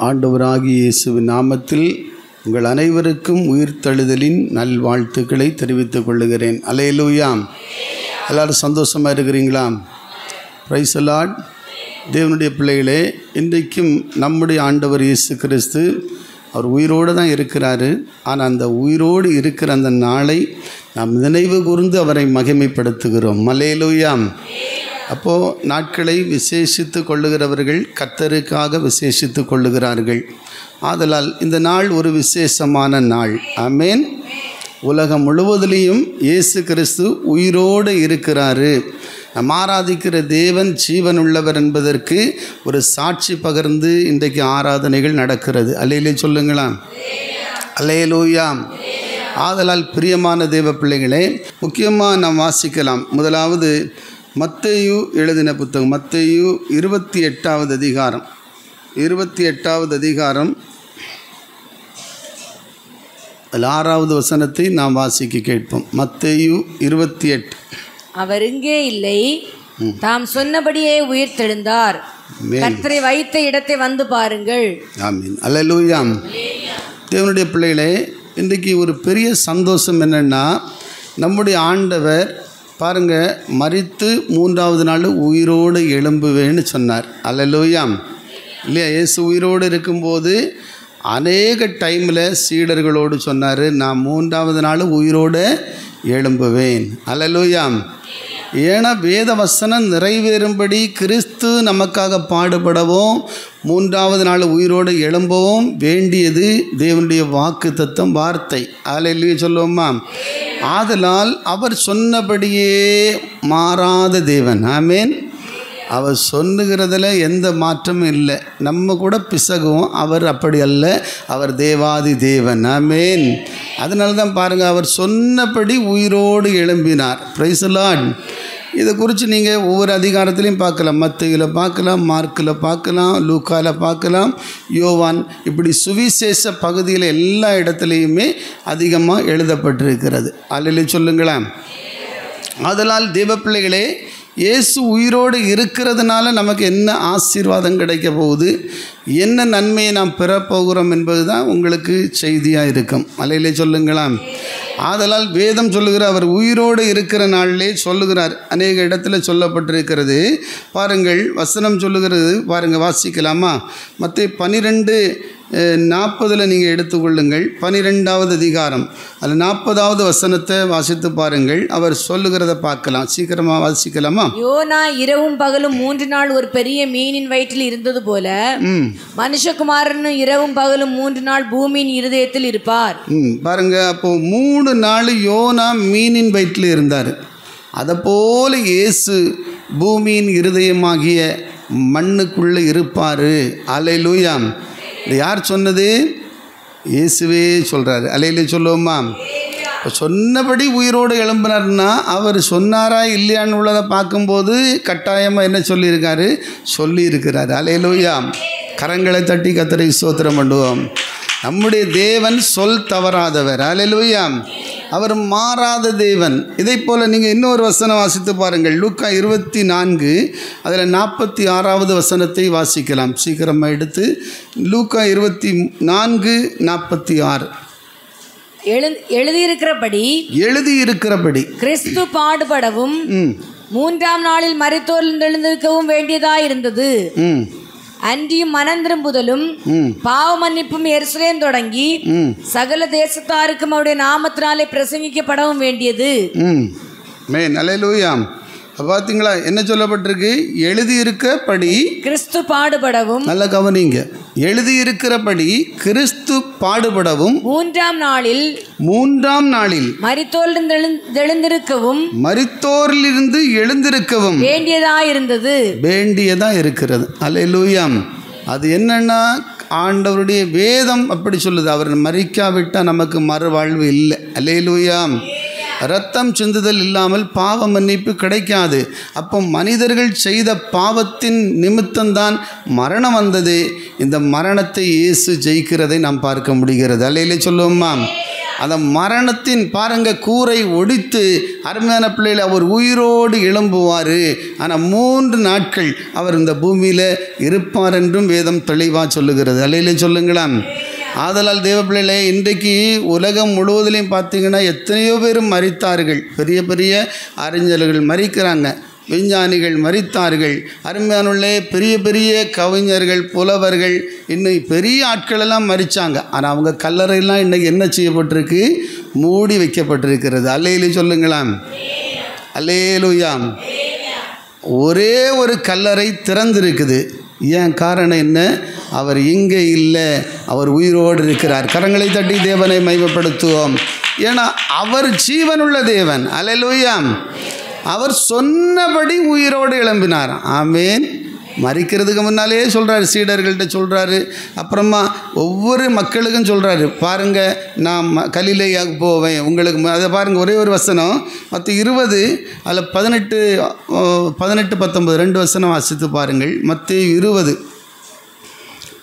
ஆண்டவராகிய இயேசுவின் நாமத்தில் உங்கள் அனைவருக்கும் உயிர்த்தெழுதலின் நல்வாழ்த்துக்களை தெரிவித்துக் கொள்ளுகிறேன். அல்லேலூயா. எல்லாரும் சந்தோஷமாக இருக்கிறீங்களா? Price the Lord. தேவனுடைய பிள்ளைகளே, இன்றைக்கும் நம்முடைய ஆண்டவர் இயேசு கிறிஸ்து அவர் உயிரோடு தான் இருக்கிறாரு. ஆனால் அந்த உயிரோடு இருக்கிற அந்த நாளை நாம் நினைவு கூர்ந்து அவரை மகிமைப்படுத்துகிறோம். அல்லேலூயா. அப்போது நாட்களை விசேஷித்து கொள்ளுகிறவர்கள் கர்த்தருக்காக விசேஷித்து கொள்ளுகிறார்கள். ஆதலால் இந்த நாள் ஒரு விசேஷமான நாள். ஆமென். உலகம் முழுவதிலையும் இயேசு கிறிஸ்து உயிரோடு இருக்கிறாரு. நாம் ஆராதிக்கிற தேவன் ஜீவனுள்ளவர் என்பதற்கு ஒரு சாட்சி பகிர்ந்து இன்றைக்கு ஆராதனைகள் நடக்கிறது. அல்லேலூயா சொல்லுங்களா? அல்லேலூயா. ஆதலால் பிரியமான தேவ பிள்ளைகளே, முக்கியமாக நாம் வாசிக்கலாம். முதலாவது மத்தேயு எழுதின புத்தகம், மத்தேயு 28வது அதிகாரம், 28வது அதிகாரம் 6வது வசனத்தை நாம் வாசிக்க கேட்போம். மத்தேயு 28. அவர் இங்கே இல்லை, தாம் சொன்னபடியே உயிர்த்தெழுந்தார். கர்த்தரை வைத்த இடத்தை வந்து பாருங்கள். ஆமென். அல்லேலூயா. தேவனுடைய பிள்ளைகளே, இன்றைக்கு ஒரு பெரிய சந்தோஷம் என்னென்னா, நம்முடைய ஆண்டவர் பாருங்க, மரித்து 3வது நாள் உயிரோடு எழும்புவேன்னு சொன்னார். அல்லேலூயா. இல்லையா? இயேசு உயிரோடு இருக்கும்போது அநேக டைமில் சீடர்களோடு சொன்னார், நான் 3வது நாள் உயிரோடு எழும்புவேன். அல்லேலூயா. ஏன்னா வேத வசனம் நிறைவேறும்படி கிறிஸ்து நமக்காக பாடுபடவும் 3வது நாள் உயிரோடு எழும்பவும் வேண்டியது தேவனுடைய வாக்கு தத்தம், வார்த்தை. அல்லேலூயா சொல்லுவோமா? ஆதலால் அவர் சொன்னபடியே மாறாத தேவன். ஆமென். அவர் சொன்னுகிறதுல எந்த மாற்றமும் இல்லை. நம்ம கூட பிசகுவோம், அவர் அப்படி அல்ல. அவர் தேவாதி தேவன். ஆமென். அதனால தான் பாருங்கள், அவர் சொன்னபடி உயிரோடு எழும்பினார். Price the Lord. இதை குறித்து நீங்கள் ஒவ்வொரு அதிகாரத்திலையும் பார்க்கலாம். மத்தேயுவில் பார்க்கலாம், மார்க்கில் பார்க்கலாம், லூக்காவில் பார்க்கலாம், யோவான், இப்படி சுவிசேஷ பகுதியில் எல்லா இடத்துலையுமே அதிகமாக எழுதப்பட்டிருக்கிறது. அல்லேலூயா சொல்லுங்களேன். ஆதலால் தேவ பிள்ளைகளே, இயேசு உயிரோடு இருக்கிறதுனால நமக்கு என்ன ஆசீர்வாதம் கிடைக்க போகுது, என்ன நன்மையை நாம் பெறப்போகிறோம் என்பது தான் உங்களுக்கு செய்தியாக இருக்கும். அல்லேலூயா சொல்லுங்களாம். ஆதலால் வேதம் சொல்லுகிற அவர் உயிரோடு இருக்கிற நாளிலே சொல்லுகிறார். அநேக இடத்துல சொல்லப்பட்டிருக்கிறது. பாருங்கள், வசனம் சொல்லுகிறது. பாருங்கள், வாசிக்கலாமா? மத்தேயு 12:40 நீங்கள் எடுத்துக்கொள்ளுங்கள். 12வது அதிகாரம் அதில் 40வது வசனத்தை வாசித்து பாருங்கள். அவர் சொல்லுகிறத பார்க்கலாம். சீக்கிரமாக வாசிக்கலாமா? யோனா இரவும் பகலும் 3 நாள் ஒரு பெரிய மீனின் வயிற்றில் இருந்தது போல மனுஷகுமாரனும் இரவும் பகலும் 3 நாள் பூமியின் இருதயத்தில் இருப்பார். பாருங்க, அப்போ 3 நாள் யோனா மீனின் வயிற்றில் இருந்தார். அதை போல இயேசு பூமியின் இருதயமாகிய மண்ணுக்குள்ளே இருப்பார். அல்லேலூயா. இது யார் சொன்னது? இயேசுவே சொல்கிறாரு. அல்லேலூயா சொல்லுவோமா? இப்போ சொன்னபடி உயிரோடு எழும்பினார்னா அவர் சொன்னாரா இல்லையான்னு உள்ளதை பார்க்கும்போது கட்டாயமாக என்ன சொல்லியிருக்காரு? சொல்லியிருக்கிறாரு. அல்லேலூயா. கரங்களை தட்டி கர்த்தரை ஸ்தோத்திரம் பண்ணுவோம். நம்முடைய தேவன் சொல் தவறாதவர். அல்லேலூயா. அவர் மாறாத தேவன். இதை போல் நீங்கள் இன்னொரு வசனம் வாசித்து பாருங்கள். லூக்கா 24 அதில் 46வது வசனத்தை வாசிக்கலாம். சீக்கிரமாக எடுத்து லூக்கா 24:46. எழுதியிருக்கிறபடி கிறிஸ்து பாடுபடவும் 3ஆம் நாளில் மரித்தோரில் எழுந்திருக்கவும் வேண்டியதாயிருந்தது. அன்றியும் மனந்திரும்புதலும் பாவ மன்னிப்பும் எருசலேம் தொடங்கி சகல தேசத்தாருக்கும் அவருடைய நாமத்தினாலே பிரசங்கிக்கப்படவும் வேண்டியது. அல்லேலூயா. பார்த்தீங்களா என்ன சொல்லப்பட்டிருக்கு? எழுதியிருக்கிறபடி கிறிஸ்து பாடுபடவும். நல்ல கவனிங்க. எழுதியிருக்கிறபடி கிறிஸ்து பாடுபடவும் 3ஆம் நாளில் மரித்தோரிலிருந்து எழுந்திருக்கவும் வேண்டியதா இருக்கிறது. அல்லேலூயா. அது என்னன்னா, ஆண்டவருடைய வேதம் அப்படி சொல்லுது. அவர் மரிக்காவிட்டால் நமக்கு மறுவாழ்வு இல்லை. அல்லேலூயா. இரத்தம் சிந்துதல் இல்லாமல் பாவ மன்னிப்பு கிடைக்காது. அப்போ மனிதர்கள் செய்த பாவத்தின் நிமித்தம்தான் மரணம் வந்தது. இந்த மரணத்தை இயேசு ஜெயிக்கிறதை நாம் பார்க்க முடிகிறது. அல்லேலூயா சொல்லுவோமா? அந்த மரணத்தின் பாருங்க கூரை ஒடித்து அருமையான பிள்ளைகளை அவர் உயிரோடு எழும்புவார். ஆனால் 3 நாட்கள் அவர் இந்த பூமியில் இருப்பார் என்றும் வேதம் தெளிவாக சொல்லுகிறது. அல்லையிலே சொல்லுங்களாம். ஆதலால் தேவ பிள்ளைகளே, இன்றைக்கு உலகம் முழுவதிலையும் பார்த்தீங்கன்னா எத்தனையோ பேர் மரித்தார்கள். பெரிய பெரிய அறிஞர்கள் மரிக்கிறாங்க, விஞ்ஞானிகள் மரித்தார்கள், அருமையானுள்ளே பெரிய பெரிய கவிஞர்கள், புலவர்கள், இன்னும் பெரிய ஆட்களெல்லாம் மரித்தாங்க. ஆனால் அவங்க கல்லறையெல்லாம் இன்றைக்கி என்ன செய்யப்பட்டிருக்கு? மூடி வைக்கப்பட்டிருக்கிறது. அல்லேலூயா சொல்லுங்களாம். அல்லேலூயாம். ஒரே ஒரு கல்லறை திறந்திருக்குது. ஏன்? காரணம் என்ன? அவர் இங்கே இல்லை, அவர் உயிரோடு இருக்கிறார். கரங்களை தட்டி தேவனை மகிமைப்படுத்துவோம். ஏன்னா அவர் ஜீவனுள்ள தேவன். அல்லேலூயா. அவர் சொன்னபடி உயிரோடு எழும்பினார். ஆமேன். மரிக்கிறதுக்கு முன்னாலே சொல்கிறாரு, சீடர்கள்ட்ட சொல்கிறாரு, அப்புறமா ஒவ்வொரு மக்களுக்கும் சொல்கிறாரு, பாருங்கள் நான் கலிலேயாவுக்கு போவேன் உங்களுக்கு. அதை பாருங்கள், ஒரே ஒரு வசனம், மற்ற 20 அதில் 18, 19 2 வசனம் வாசித்து பாருங்கள். மத்தேயு 20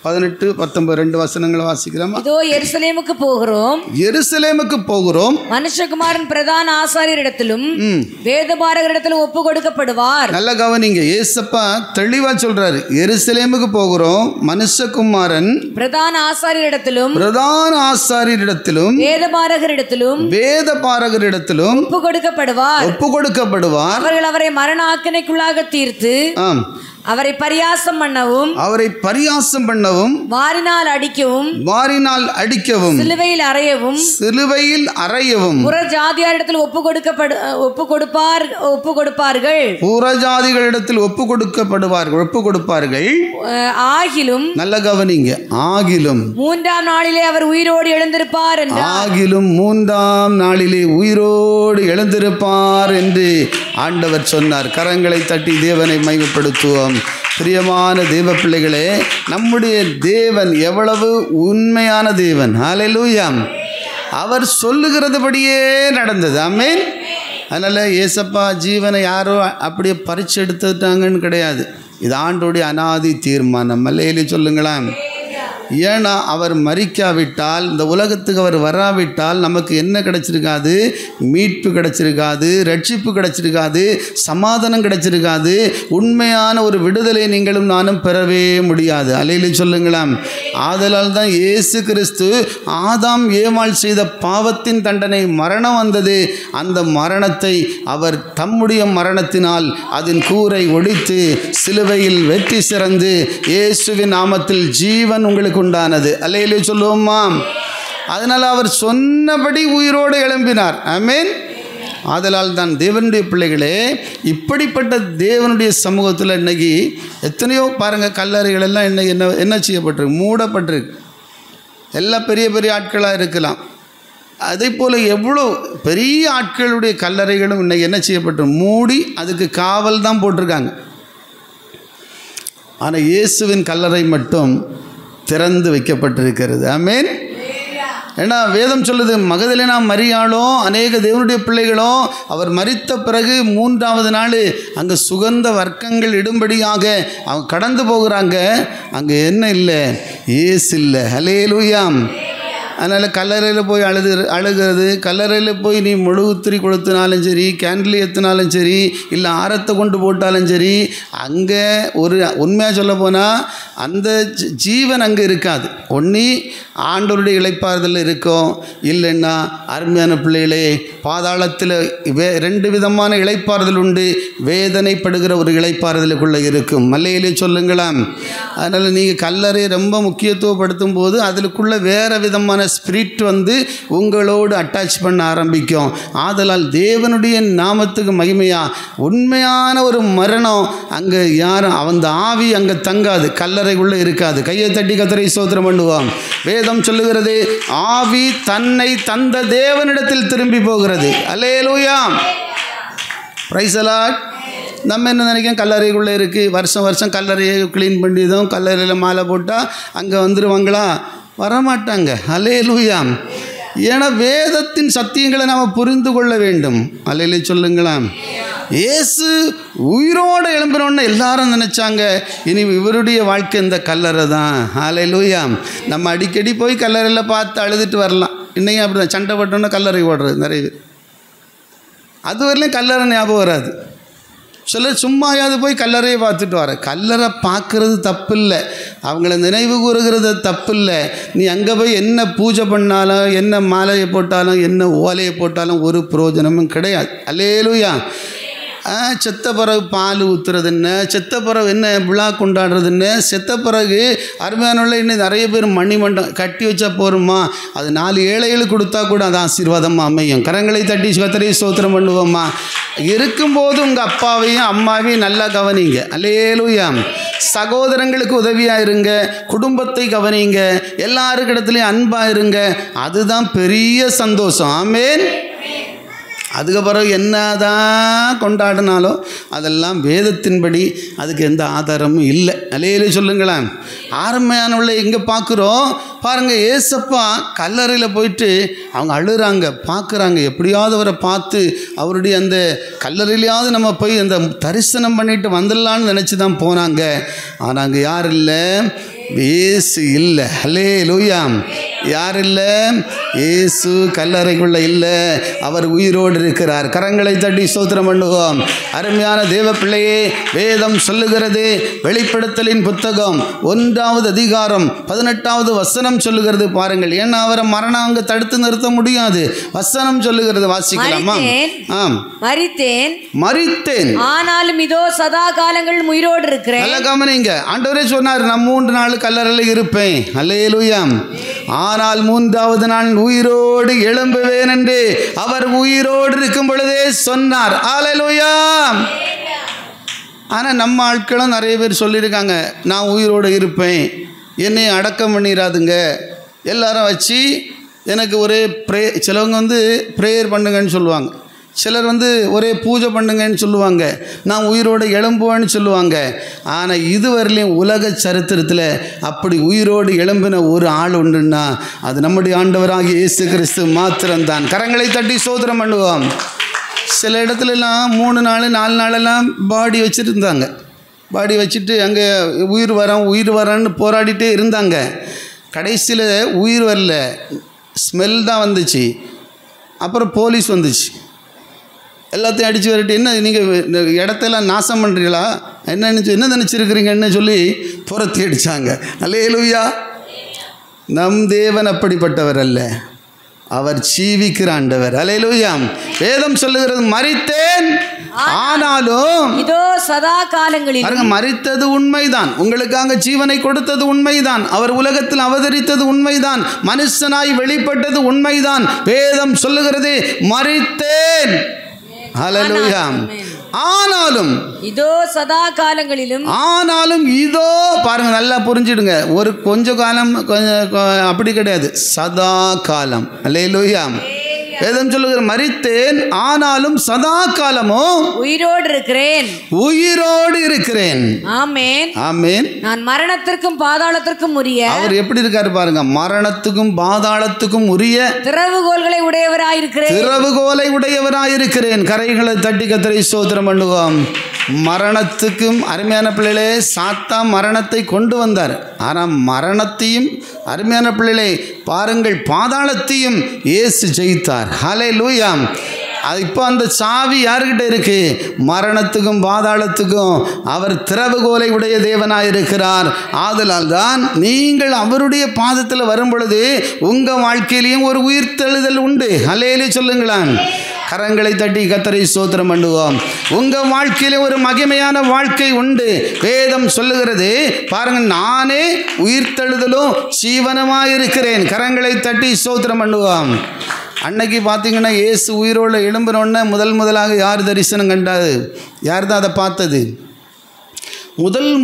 18, 19 2 வசனங்களை வாசிக்கிறோம். இதோ எருசலேமுக்கு போகிறோம், எருசலேமுக்கு போகிறோம், மனுஷகுமாரன் பிரதான ஆசாரியரிடத்திலும் வேதபாரகரிடத்திலும் ஒப்பு கொடுக்கப்படுவார். நல்ல கவனிங்க, ஏசப்பா தெளிவா சொல்றாரு. எருசலேமுக்கு போகிறோம், மனுஷகுமாரன் பிரதான ஆசாரியரிடத்திலும் வேதபாரகரிடத்திலும் ஒப்பு கொடுக்கப்படுவார். அவர்கள் அவரை மரண ஆக்கினைக்குள்ளாக தீர்த்து அவரை பரியாசம் பண்ணவும் வாரினால் அடிக்கவும் சிலுவையில் அறையவும் புற ஜாதியாரிடத்தில் ஒப்பு கொடுப்பார்கள். ஆகிலும் நல்ல கவனிங்க, ஆகிலும் 3ஆம் நாளிலே அவர் உயிரோடு எழுந்திருப்பார் என்று ஆண்டவர் சொன்னார். கரங்களை தட்டி தேவனை மகிமைப்படுத்துவோம். பிரியமான தேவ பிள்ளைகளே, நம்முடைய தேவன் எவ்வளவு உண்மையான தேவன். ஹல்லேலூயா. அவர் சொல்லுகிறதுபடியே நடந்தது. ஆமென். அதனால் ஏசப்பா ஜீவனை யாரோ அப்படியே பறிச்சு எடுத்துட்டாங்கன்னு கிடையாது. இது ஆண்டோடைய அனாதி தீர்மானம். அல்லேலூயா சொல்லுங்களேன். ஏன்னா அவர் மரிக்காவிட்டால், இந்த உலகத்துக்கு அவர் வராவிட்டால் நமக்கு என்ன கிடைச்சிருக்காது? மீட்பு கிடைச்சிருக்காது, ரட்சிப்பு கிடைச்சிருக்காது, சமாதானம் கிடைச்சிருக்காது, உண்மையான ஒரு விடுதலை நீங்களும் நானும் பெறவே முடியாது. அல்லேலூயா சொல்லுங்களாம். ஆதலால் தான் இயேசு கிறிஸ்து ஆதாம் ஏவாள் செய்த பாவத்தின் தண்டனை மரணம் வந்தது. அந்த மரணத்தை அவர் தம்முடைய மரணத்தினால் அதன் கூரை ஒடித்து சிலுவையில் வெற்றி சிறந்து இயேசுவின் நாமத்தில் ஜீவன் உங்களுக்கு உண்டானது. அல்லேலூயா சொல்லுவோமா? அதனால் அவர் சொன்னபடி உயிரோடு எழும்பினார். ஆமென். ஆதலால் தான் தேவனுடைய பிள்ளைகளே, இப்படிப்பட்ட தேவனுடைய சமூகத்தில் இன்னைக்கு எத்தனையோ பாருங்கள் கல்லறைகள் எல்லாம் இன்னைக்கு என்ன செய்யப்பட்டிருக்கு? மூடப்பட்டிருக்கு. எல்லாம் பெரிய பெரிய ஆட்களாக இருக்கலாம். அதே போல் எவ்வளோ பெரிய ஆட்களுடைய கல்லறைகளும் இன்னைக்கு என்ன செய்யப்பட்டிருக்கு? மூடி அதுக்கு காவல் தான் போட்டிருக்காங்க. ஆனால் இயேசுவின் கல்லறை மட்டும் திறந்து வைக்கப்பட்டிருக்கிறது. ஆமென். ஏன்னா வேதம் சொல்லுது, மகதலேனா மரியாளும் அநேக தேவனுடைய பிள்ளைகளும் அவர் மரித்த பிறகு 3ஆவது நாள் அங்கே சுகந்த வர்க்கங்கள் இடும்படியாக அவங்க கடந்து போகிறாங்க. அங்கே என்ன இல்லை? இயேசு இல்லை. ஹல்லேலூயா. அதனால் கல்லறையில் போய் அழுகிறது, கல்லறையில் போய் நீ மெழுகுத்திரி கொளுத்தினாலும் சரி, கேண்டில் ஏற்றினாலும் சரி, இல்லை ஆரத்தை கொண்டு போட்டாலும் சரி, அங்கே ஒரு உண்மையாக சொல்ல போனால் அந்த ஜீவன் அங்கே இருக்காது. ஒன்றி ஆண்டவருடைய இளைப்பாறுதல் இருக்கும், இல்லைன்னா அருமையான பிள்ளைகளே பாதாளத்தில் 2 விதமான இளைப்பாறுதல் உண்டு. வேதனைப்படுகிற ஒரு இளைப்பாறுதலுக்குள்ளே இருக்கும். மல்லையிலே சொல்லுங்களாம். அதனால் நீங்கள் கல்லறை ரொம்ப முக்கியத்துவப்படுத்தும் போது அதுக்குள்ளே வேறு விதமான ஸ்பிரிட் வந்து உங்களோடு அட்டாச் பண்ண ஆரம்பிக்கும். ஆதலால் தேவனுடைய நாமத்துக்கு மகிமையா உண்மையான ஒரு மரணம் அங்கே யாரும் அந்த ஆவி அங்கே தங்காது, கல்லறைக்குள்ளே இருக்காது. கையை தட்டி கர்த்தரை ஸ்தோத்திரம் பண்ணுவோம். வேதம் சொல்லுகிறது, ஆவி தன்னை தந்த தேவனிடத்தில் திரும்பி போகிறது. அல்லேலூயா. Praise the lord. நம்ம என்ன நினைக்கிறோம்? கல்லறைக்குள்ளே இருக்குது, வருஷம் கல்லறையை க்ளீன் பண்ணிதும் கல்லறையில் மாலை போட்டால் அங்கே வந்துடுவாங்களா? வரமாட்டாங்க. அல்லேலூயா. ஏன்னா வேதத்தின் சத்தியங்களை நாம் புரிந்து கொள்ள வேண்டும். அல்லேலூயா சொல்லுங்களாம். இயேசு உயிரோடு எழும்பினோன்னு எல்லாரும் நினச்சாங்க, இனி இவருடைய வாழ்க்கை இந்த கல்லறை தான். அல்லேலூயா. நம்ம அடிக்கடி போய் கல்லறையில் பார்த்து அழுதுட்டு வரலாம். இன்றைக்கும் அப்படி தான், சண்டை பட்டோன்னா கல்லறை ஓடுறது நிறைய பேர். அது வரலையும் கல்லறை ஞாபகம் வராது. சிலர் சும்மாயாவது போய் கல்லறையை பார்த்துட்டு வர. கல்லறை பார்க்குறது தப்பு இல்லை, அவங்கள நினைவு கூறுகிறது தப்பு இல்லை. நீ அங்கே போய் என்ன பூஜை பண்ணாலும், என்ன மாலையை போட்டாலும், என்ன ஓலையை போட்டாலும் ஒரு பிரயோஜனமும் கிடையாது. அல்லேலூயா. செத்த பிறகு பால் ஊற்றுறது என்ன, செத்த பிறகு என்ன விழா கொண்டாடுறது என்ன, செத்த பிறகு அருமையானவர்களே இன்னும் நிறைய பேர் மணிமண்டம் கட்டி வச்சா போருமா, அது 4 ஏழைகளுக்கு கொடுத்தா கூட அது ஆசீர்வாதமாக அமையும். கரங்களை தட்டி கர்த்தரை ஸ்தோத்திரம் பண்ணுவோம்மா. இருக்கும்போது உங்கள் அப்பாவையும் அம்மாவையும் நல்லா கவனிங்க. அல்லேலூயா. சகோதரங்களுக்கு உதவியாக இருங்க, குடும்பத்தை கவனிங்க, எல்லாருக்கிடத்துலையும் அன்பாக இருங்க. அதுதான் பெரிய சந்தோஷம். ஆமென். அதுக்கப்புறம் என்னதான் கொண்டாடினாலும் அதெல்லாம் வேதத்தின்படி அதுக்கு எந்த ஆதாரமும் இல்லை. அல்லேலூயா சொல்லுங்களேன். ஆரம்பமானவளை இங்கே பார்க்குறோம் பாருங்கள். ஏசப்பா கல்லறையில் போயிட்டு அவங்க அழுகிறாங்க, பார்க்குறாங்க. எப்படியாவது அவரை பார்த்து அவருடைய அந்த கல்லறையிலையாவது நம்ம போய் அந்த தரிசனம் பண்ணிட்டு வந்துடலான்னு நினச்சி தான் போனாங்க. ஆனால் அங்கே யார் இல்லை? இயேசு இல்லை. அல்லேலூயா. யார் இல்லை? இயேசு கல்லறைக்குள்ளே இல்லை, அவர் உயிரோடு இருக்கிறார். கரங்களை தட்டி ஸ்தோத்திரம் பண்ணுவோம். அருமையான தேவ பிள்ளையே, வேதம் சொல்லுகிறது, வெளிப்படுத்தலின் புத்தகம் 1வது அதிகாரம் 18வது வசனம் சொல்லுகிறது பாருங்கள். ஏன்னா அவரை மரணம் அங்கே தடுத்து நிறுத்த முடியாது. வசனம் சொல்லுகிறது, வாசிக்கலாமா? ஆம். மரித்தேன் ஆனாலும் இதோ சதா காலங்கள் உயிரோடு இருக்கிறேன். நல்ல கவனிங்க. ஆண்டவரே சொன்னார், நான் 3 நாள் கல்லறையில் இருப்பேன். அல்லேலூயா. ஆனால் 3வது நாள் உயிரோடு எழும்புவேன் என்று அவர் உயிரோடு இருக்கும் பொழுதே சொன்னார். அல்லேலூயா. ஆனால் நம்ம ஆட்களும் நிறைய பேர் சொல்லியிருக்காங்க, நான் உயிரோடு இருப்பேன், என்னை அடக்கம் பண்ணிடாதுங்க, எல்லாரும் வச்சு எனக்கு ஒரே சிலவங்க ப்ரேயர் பண்ணுங்கன்னு சொல்லுவாங்க, சிலர் ஒரே பூஜை பண்ணுங்கன்னு சொல்லுவாங்க, நான் உயிரோடு எழும்புவேன்னு சொல்லுவாங்க. ஆனால் இதுவரையிலையும் உலக சரித்திரத்தில் அப்படி உயிரோடு எழும்பின ஒரு ஆள் உண்டுன்னா அது நம்முடைய ஆண்டவராகிய இயேசு கிறிஸ்து மாத்திரம்தான். கரங்களை தட்டி ஸ்தோத்திரம் பண்ணுவோம். சில இடத்துலலாம் 3 நாள் 4 நாளெல்லாம் பாடி வச்சுருந்தாங்க. பாடி வச்சுட்டு அங்கே உயிர் வரான்னு போராடிட்டே இருந்தாங்க. கடைசியில் உயிர் வரல, ஸ்மெல் தான் வந்துச்சு. அப்புறம் போலீஸ் வந்துச்சு, எல்லாத்தையும் அடித்து வரட்டு, என்ன நீங்கள் இடத்தெல்லாம் நாசம் பண்ணுறீங்களா, என்ன நினச்சிருக்கிறீங்கன்னு சொல்லி துரத்தி அடித்தாங்க. அல்லேலூயா. நம் தேவன் அப்படிப்பட்டவர் அல்ல, அவர் ஜீவிக்கிற ஆண்டவர். அல்லேலூயா. வேதம் சொல்லுகிறது, மரித்தேன் ஆனாலும் இதோ சதா காலங்களில். மரித்தது உண்மைதான், உங்களுக்காக ஜீவனை கொடுத்தது உண்மைதான், அவர் உலகத்தில் அவதரித்தது உண்மைதான், மனுஷனாய் வெளிப்பட்டது உண்மைதான். வேதம் சொல்லுகிறது, மரித்தேன். ஹல்லேலூயா. ஆனாலும் இதோ சதா காலங்களிலும். ஆனாலும் இதோ பாருங்க, நல்லா புரிஞ்சிடுங்க. ஒரு கொஞ்ச காலம் அப்படி கிடையாது, சதா காலம். அல்லேலூயா. வேதம் சொல்லுகிற, மரித்தேன் ஆனாலும் சதா காலமும் உயிரோடு இருக்கிறேன். ஆமென். ஆமென். நான் மரணத்திற்கும் பாதாளத்திற்கும் உரிய. அவர் எப்படி இருக்காரு பாருங்க, மரணத்துக்கும் பாதாளத்துக்கும் உரிய திறவுகோலை உடையவராயிருக்கிறேன். கரைகளை தட்டி கர்த்தரை ஸ்தோத்திரம் பண்ணுவோம். மரணத்துக்கும், அருமையான பிள்ளைகளே, சாத்தான் மரணத்தை கொண்டு வந்தார். ஆனால் மரணத்தையும், அருமையான பிள்ளைகளே பாருங்கள், பாதாளத்தையும் இயேசு ஜெயித்தார். ஹல்லேலூயா. அது இப்போ அந்த சாவி யார்கிட்ட இருக்கு? மரணத்துக்கும் பாதாளத்துக்கும் அவர் திறவுகோலை உடைய தேவனாயிருக்கிறார். ஆதலால் தான் நீங்கள் அவருடைய பாதத்தில் வரும் பொழுது உங்கள் வாழ்க்கையிலையும் ஒரு உயிர்த்தெழுதல் உண்டு. ஹல்லேலூயா சொல்லுங்களேன். கரங்களை தட்டி கர்த்தரை ஸ்தோத்திரம் பண்ணுவோம். உங்கள் வாழ்க்கையில ஒரு மகிமையான வாழ்க்கை உண்டு. வேதம் சொல்லுகிறது பாருங்க, நானே உயிர்த்தெழுதலும் ஜீவனமாயிருக்கிறேன். கரங்களை தட்டி ஸ்தோத்திரம் பண்ணுவோம். அன்னைக்கு பார்த்தீங்கன்னா இயேசு உயிரோடு எழும்பினோடனே முதலாக யார் தரிசனம் கண்டாது? யார் தான் அதை பார்த்தது?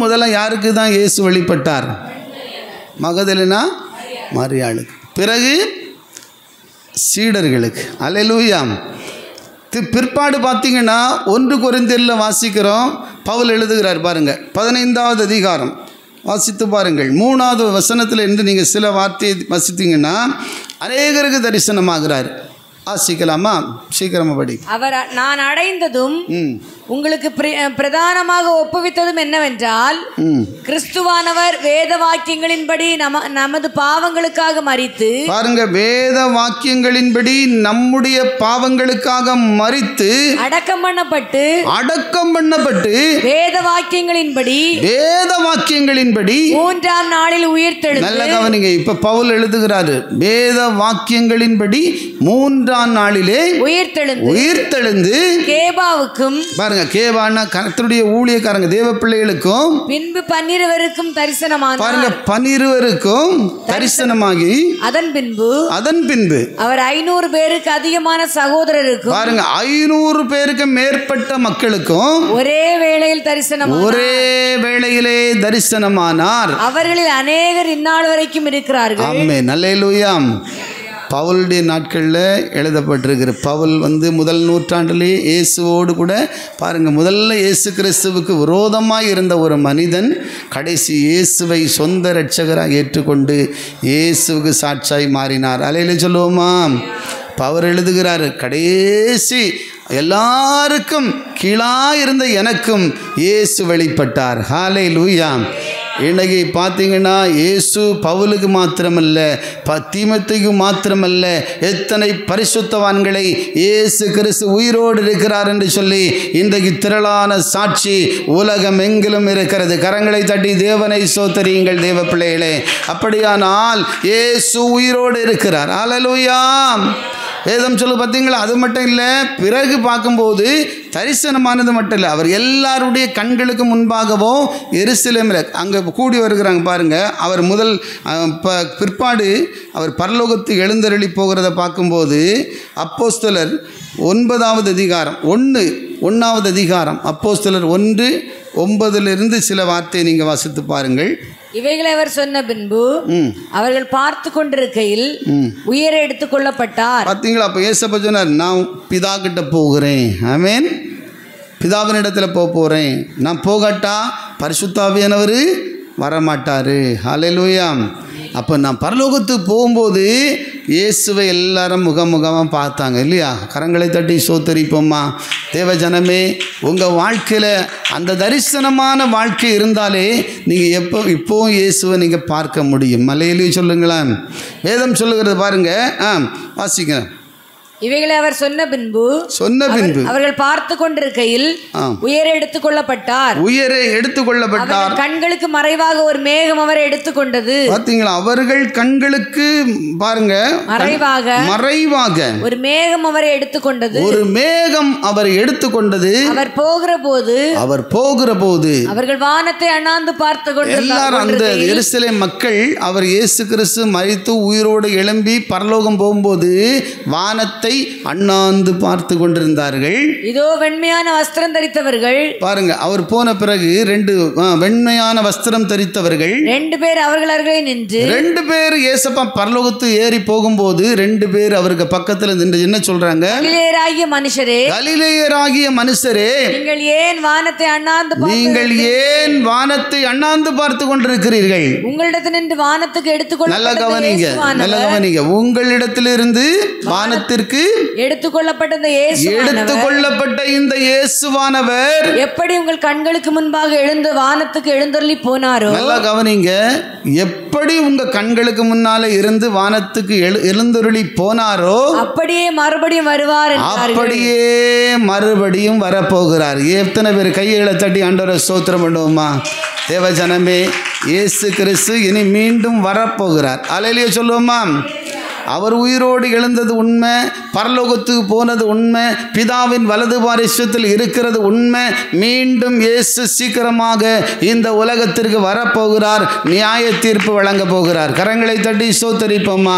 முதல்ல யாருக்கு தான் இயேசு வெளிப்பட்டார்? மகதலேனா மரியாளுக்கு, பிறகு சீடர்களுக்கு. அல்லேலூயா. பிற்பாடு பார்த்தீங்கன்னா 1 கொரிந்தியரில் வாசிக்கிறோம், பவுல் எழுதுகிறார் பாருங்க, 15வது அதிகாரம் வாசித்து பாருங்கள். 3வது வசனத்தில் இருந்து நீங்கள் சில வார்த்தையை வாசித்தீங்கன்னா அநேகருக்கு தரிசனமாகிறார். வாசிக்கலாமா? சீக்கிரமா படி. அவர் நான் அடைந்ததும் உங்களுக்கு பிரதானமாக ஒப்புவித்ததும் என்னவென்றால், கிறிஸ்துவானவர் வேத வாக்கியங்களின்படி நமது பாவங்களுக்காக மரித்து, பாருங்க, வேத வாக்கியங்களின்படி நம்முடைய பாவங்களுக்காக மரித்து அடக்கம் பண்ணப்பட்டு வேத வாக்கியங்களின்படி மூன்றாம் நாளில் உயிர்த்தெழுந்து. நல்ல கவனிங்க, இப்ப பவுல் எழுதுகிறாரு, வேத வாக்கியங்களின்படி மூன்றாம் நாளிலே உயிர்த்தெழுந்து கேபாவுக்கும், பாருங்க, கேபான்னா கர்த்தருடைய ஊழியக்காரங்க தேவ பிள்ளைகளுக்கும், பின்பு 12 பேருக்கும் தரிசனமானார். பாருங்க, 12 தரிசனமாகி அதன் பின்பு அவர் 500 பேருக்கு அதிகமான சகோதரருக்கும், பாருங்க, 500 பேருக்கு மேற்பட்ட மக்களுக்கும் ஒரே வேளையிலே தரிசனமானார். அவர்களில் அநேகர் இந்நாள் வரைக்கும் இருக்கிறார்கள். ஆமென், அல்லேலூயா. பவுலுடைய நாட்களில் எழுதப்பட்டிருக்கிற பவுல் முதல் நூற்றாண்டிலேயே இயேசுவோடு கூட பாருங்கள், முதல்ல இயேசு கிறிஸ்துவுக்கு விரோதமாக இருந்த ஒரு மனிதன் கடைசி இயேசுவை சொந்த இரட்சகராக ஏற்றுக்கொண்டு இயேசுவுக்கு சாட்சியாய் மாறினார். அலையில சொல்லுவோமா? பவுல் எழுதுகிறார், கடைசி எல்லாருக்கும் கீழாக இருந்த எனக்கும் இயேசு வெளிப்பட்டார். ஹல்லேலூயா. இன்னைக்கு பார்த்தீங்கன்னா இயேசு பவுலுக்கு மாத்திரமல்ல, தீமோத்தேயுக்கு மாத்திரமல்ல, எத்தனை பரிசுத்தவான்களை இயேசு கிறிஸ்து உயிரோடு இருக்கிறார் என்று சொல்லி இன்றைக்கு திரளான சாட்சி உலகம் எங்கிலும் இருக்கிறது. கரங்களை தட்டி தேவனை ஸ்தோத்திரியுங்கள் தேவ பிள்ளைகளே. அப்படியானால் இயேசு உயிரோடு இருக்கிறார். ஹல்லேலூயா. வேதம் சொல்லு பார்த்தீங்களா? அது மட்டும் இல்லை, பிறகு பார்க்கும்போது தரிசனமானது மட்டும் இல்லை, அவர் எல்லாருடைய கண்களுக்கு முன்பாகவோ எருசலேமில் அங்கே கூடி வருகிறாங்க பாருங்க. அவர் பிற்பாடு அவர் பரலோகத்து எழுந்தருளி போகிறத பார்க்கும்போது அப்போஸ்தலர் 9வது அதிகாரம் அப்போஸ்தலர் 1:9 சில வார்த்தையை நீங்கள் வாசித்து பாருங்கள். இவைகளை அவர் சொன்ன பின்பு அவர்கள் பார்த்து கொண்டிருக்கையில் உயிரை எடுத்துக் கொள்ளப்பட்டார். பார்த்தீங்களா? அப்போ இயேசப்பா சொன்னார், நான் பிதா கிட்ட போகிறேன். ஆமென். பிதாவின் இடத்துல போகிறேன். நான் போகட்டா பரிசுத்த ஆவியானவர் வரமாட்டார். ஹல்லேலூயா. அப்போ நான் பரலோகத்துக்கு போகும்போது இயேசுவை எல்லாரும் முகமுகமாக பார்த்தாங்க இல்லையா? கரங்களை தட்டி ஸ்தோத்திரிப்போமா? தேவ ஜனமே, உங்கள் வாழ்க்கையில் அந்த தரிசனமான வாழ்க்கை இருந்தாலே நீங்கள் இப்போவும் இயேசுவை நீங்கள் பார்க்க முடியும். மலையிலேயும் சொல்லுங்களேன். வேதம் சொல்லுகிறது பாருங்கள், வாசிக்கிறேன். இவைகளை அவர் சொன்ன பின்பு அவர்கள் பார்த்து கொண்டிருக்கையில் உயிரை எடுத்துக் கொள்ளப்பட்டார். கண்களுக்கு மறைவாக ஒரு மேகம் அவரை எடுத்துக்கொண்டது. பாத்தீங்களா? அவர்கள் கண்களுக்கு பாருங்க மறைவாக ஒரு மேகம் அவரை எடுத்துக்கொண்டது. அவர் போகிற போது அவர்கள் வானத்தை அண்ணாந்து பார்த்து கொண்டு எல்லாரும் அந்த எருசலேம் மக்கள் அவர் இயேசு கிறிஸ்து மரித்து உயிரோடு எழும்பி பரலோகம் போகும்போது வானத்தை அண்ணாந்து பார்த்து கொண்டிருந்தார்கள். இதோ வெண்மையான வஸ்திரம் தரித்தவர்கள், பாருங்க, அவர் போன பிறகு 2 வெண்மையான வஸ்திரம் தரித்தவர்கள் 2 பேர் அவர்கள் அருகே நின்று, 2 பேர் இயேசப்பா பரலோகத்து ஏறி போகும்போது 2 பேர் அவருக்கு பக்கத்தில் நின்று என்ன சொல்றாங்க? கலிலேயராகிய மனுஷரே, நீங்கள் ஏன் வானத்தை அண்ணாந்து பார்த்து கொண்டிருக்கிறீர்கள்? உங்களிடத்திலிருந்து வானத்துக்கு எடுத்துக்கொள்ள, நல்ல கவனிங்க, உங்களிடத்திலிருந்து வானத்திற்கு எடுத்துக்கொள்ளப்பட்ட இந்த இயேசுவானவர் எப்படி உங்கள் கண்களுக்கு முன்பாக எழுந்து வானத்துக்கு எழுந்தருளி போனாரோ, நல்லா கவனிங்க, எப்படி உங்க கண்களுக்கு முன்னால இருந்து வானத்துக்கு எழுந்தருளி போனாரோ அப்படியே மறுபடியும் வரப்போகிறார். எத்தனை பேர் கைகளை தட்டி ஆண்டவரை ஸ்தோத்திரம் பண்ணுவோமா? தேவ ஜனமே, இயேசு கிறிஸ்து இனி மீண்டும் வரப்போகிறார். அல்லேலூயா சொல்லுவோமா? அவர் உயிரோடு எழுந்தது உண்மை, பரலோகத்துக்கு போனது உண்மை, பிதாவின் வலது பாரிசத்தில் இருக்கிறது உண்மை. மீண்டும் இயேசு சீக்கிரமாக இந்த உலகத்திற்கு வரப்போகிறார், நியாய தீர்ப்பு வழங்க போகிறார். கரங்களை தட்டி ஸ்தோத்திரிப்போமா?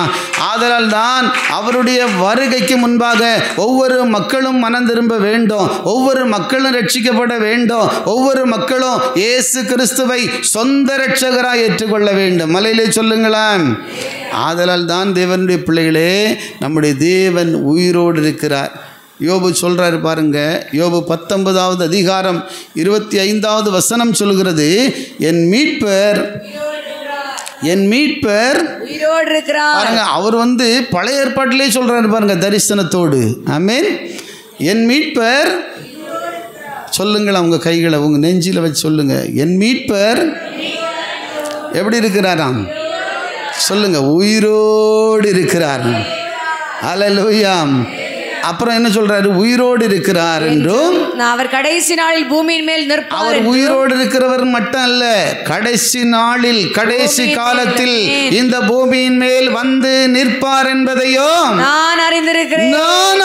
ஆதலால் தான் அவருடைய வருகைக்கு முன்பாக ஒவ்வொரு மக்களும் மனம் திரும்ப வேண்டும், ஒவ்வொரு மக்களும் ரட்சிக்கப்பட வேண்டும், ஒவ்வொரு மக்களும் இயேசு கிறிஸ்துவை சொந்த இரட்சகராய் ஏற்றுக்கொள்ள வேண்டும். மலையிலே சொல்லுங்களேன். ஆதலால் தான் தேவனுடைய பிள்ளைகளே, நம்முடைய தேவன் உயிரோடு இருக்கிறார். யோபு சொல்றாரு பாருங்க, யோபு 19வது அதிகாரம் 25வது வசனம் சொல்கிறது, என் மீட்பர் உயிரோடு இருக்கிறார். பாருங்க, அவர் பழைய ஏற்பாட்டிலே சொல்றாரு பாருங்க, தரிசனத்தோடு. ஆமென். என் மீட்பர் சொல்லுங்கள். அவங்க கைகளை உங்கள் நெஞ்சில் வச்சு சொல்லுங்கள். என் மீட்பர் எப்படி இருக்கிறாராம்? சொல்லுங்க, உயிரோடு இருக்கிறார். அல்லேலூயா. அப்புறம் என்ன சொல்றாரு? உயிரோடு இருக்கிறார் என்றும் அவர் கடைசி நாளில் பூமியின் மேல் நிற்பார். அவர் உயிரோடு இருக்கிறவர் மட்டும் அல்ல, கடைசி நாளில் கடைசி காலத்தில் இந்த பூமியின் மேல் வந்து நிற்பார் என்பதையும் நான்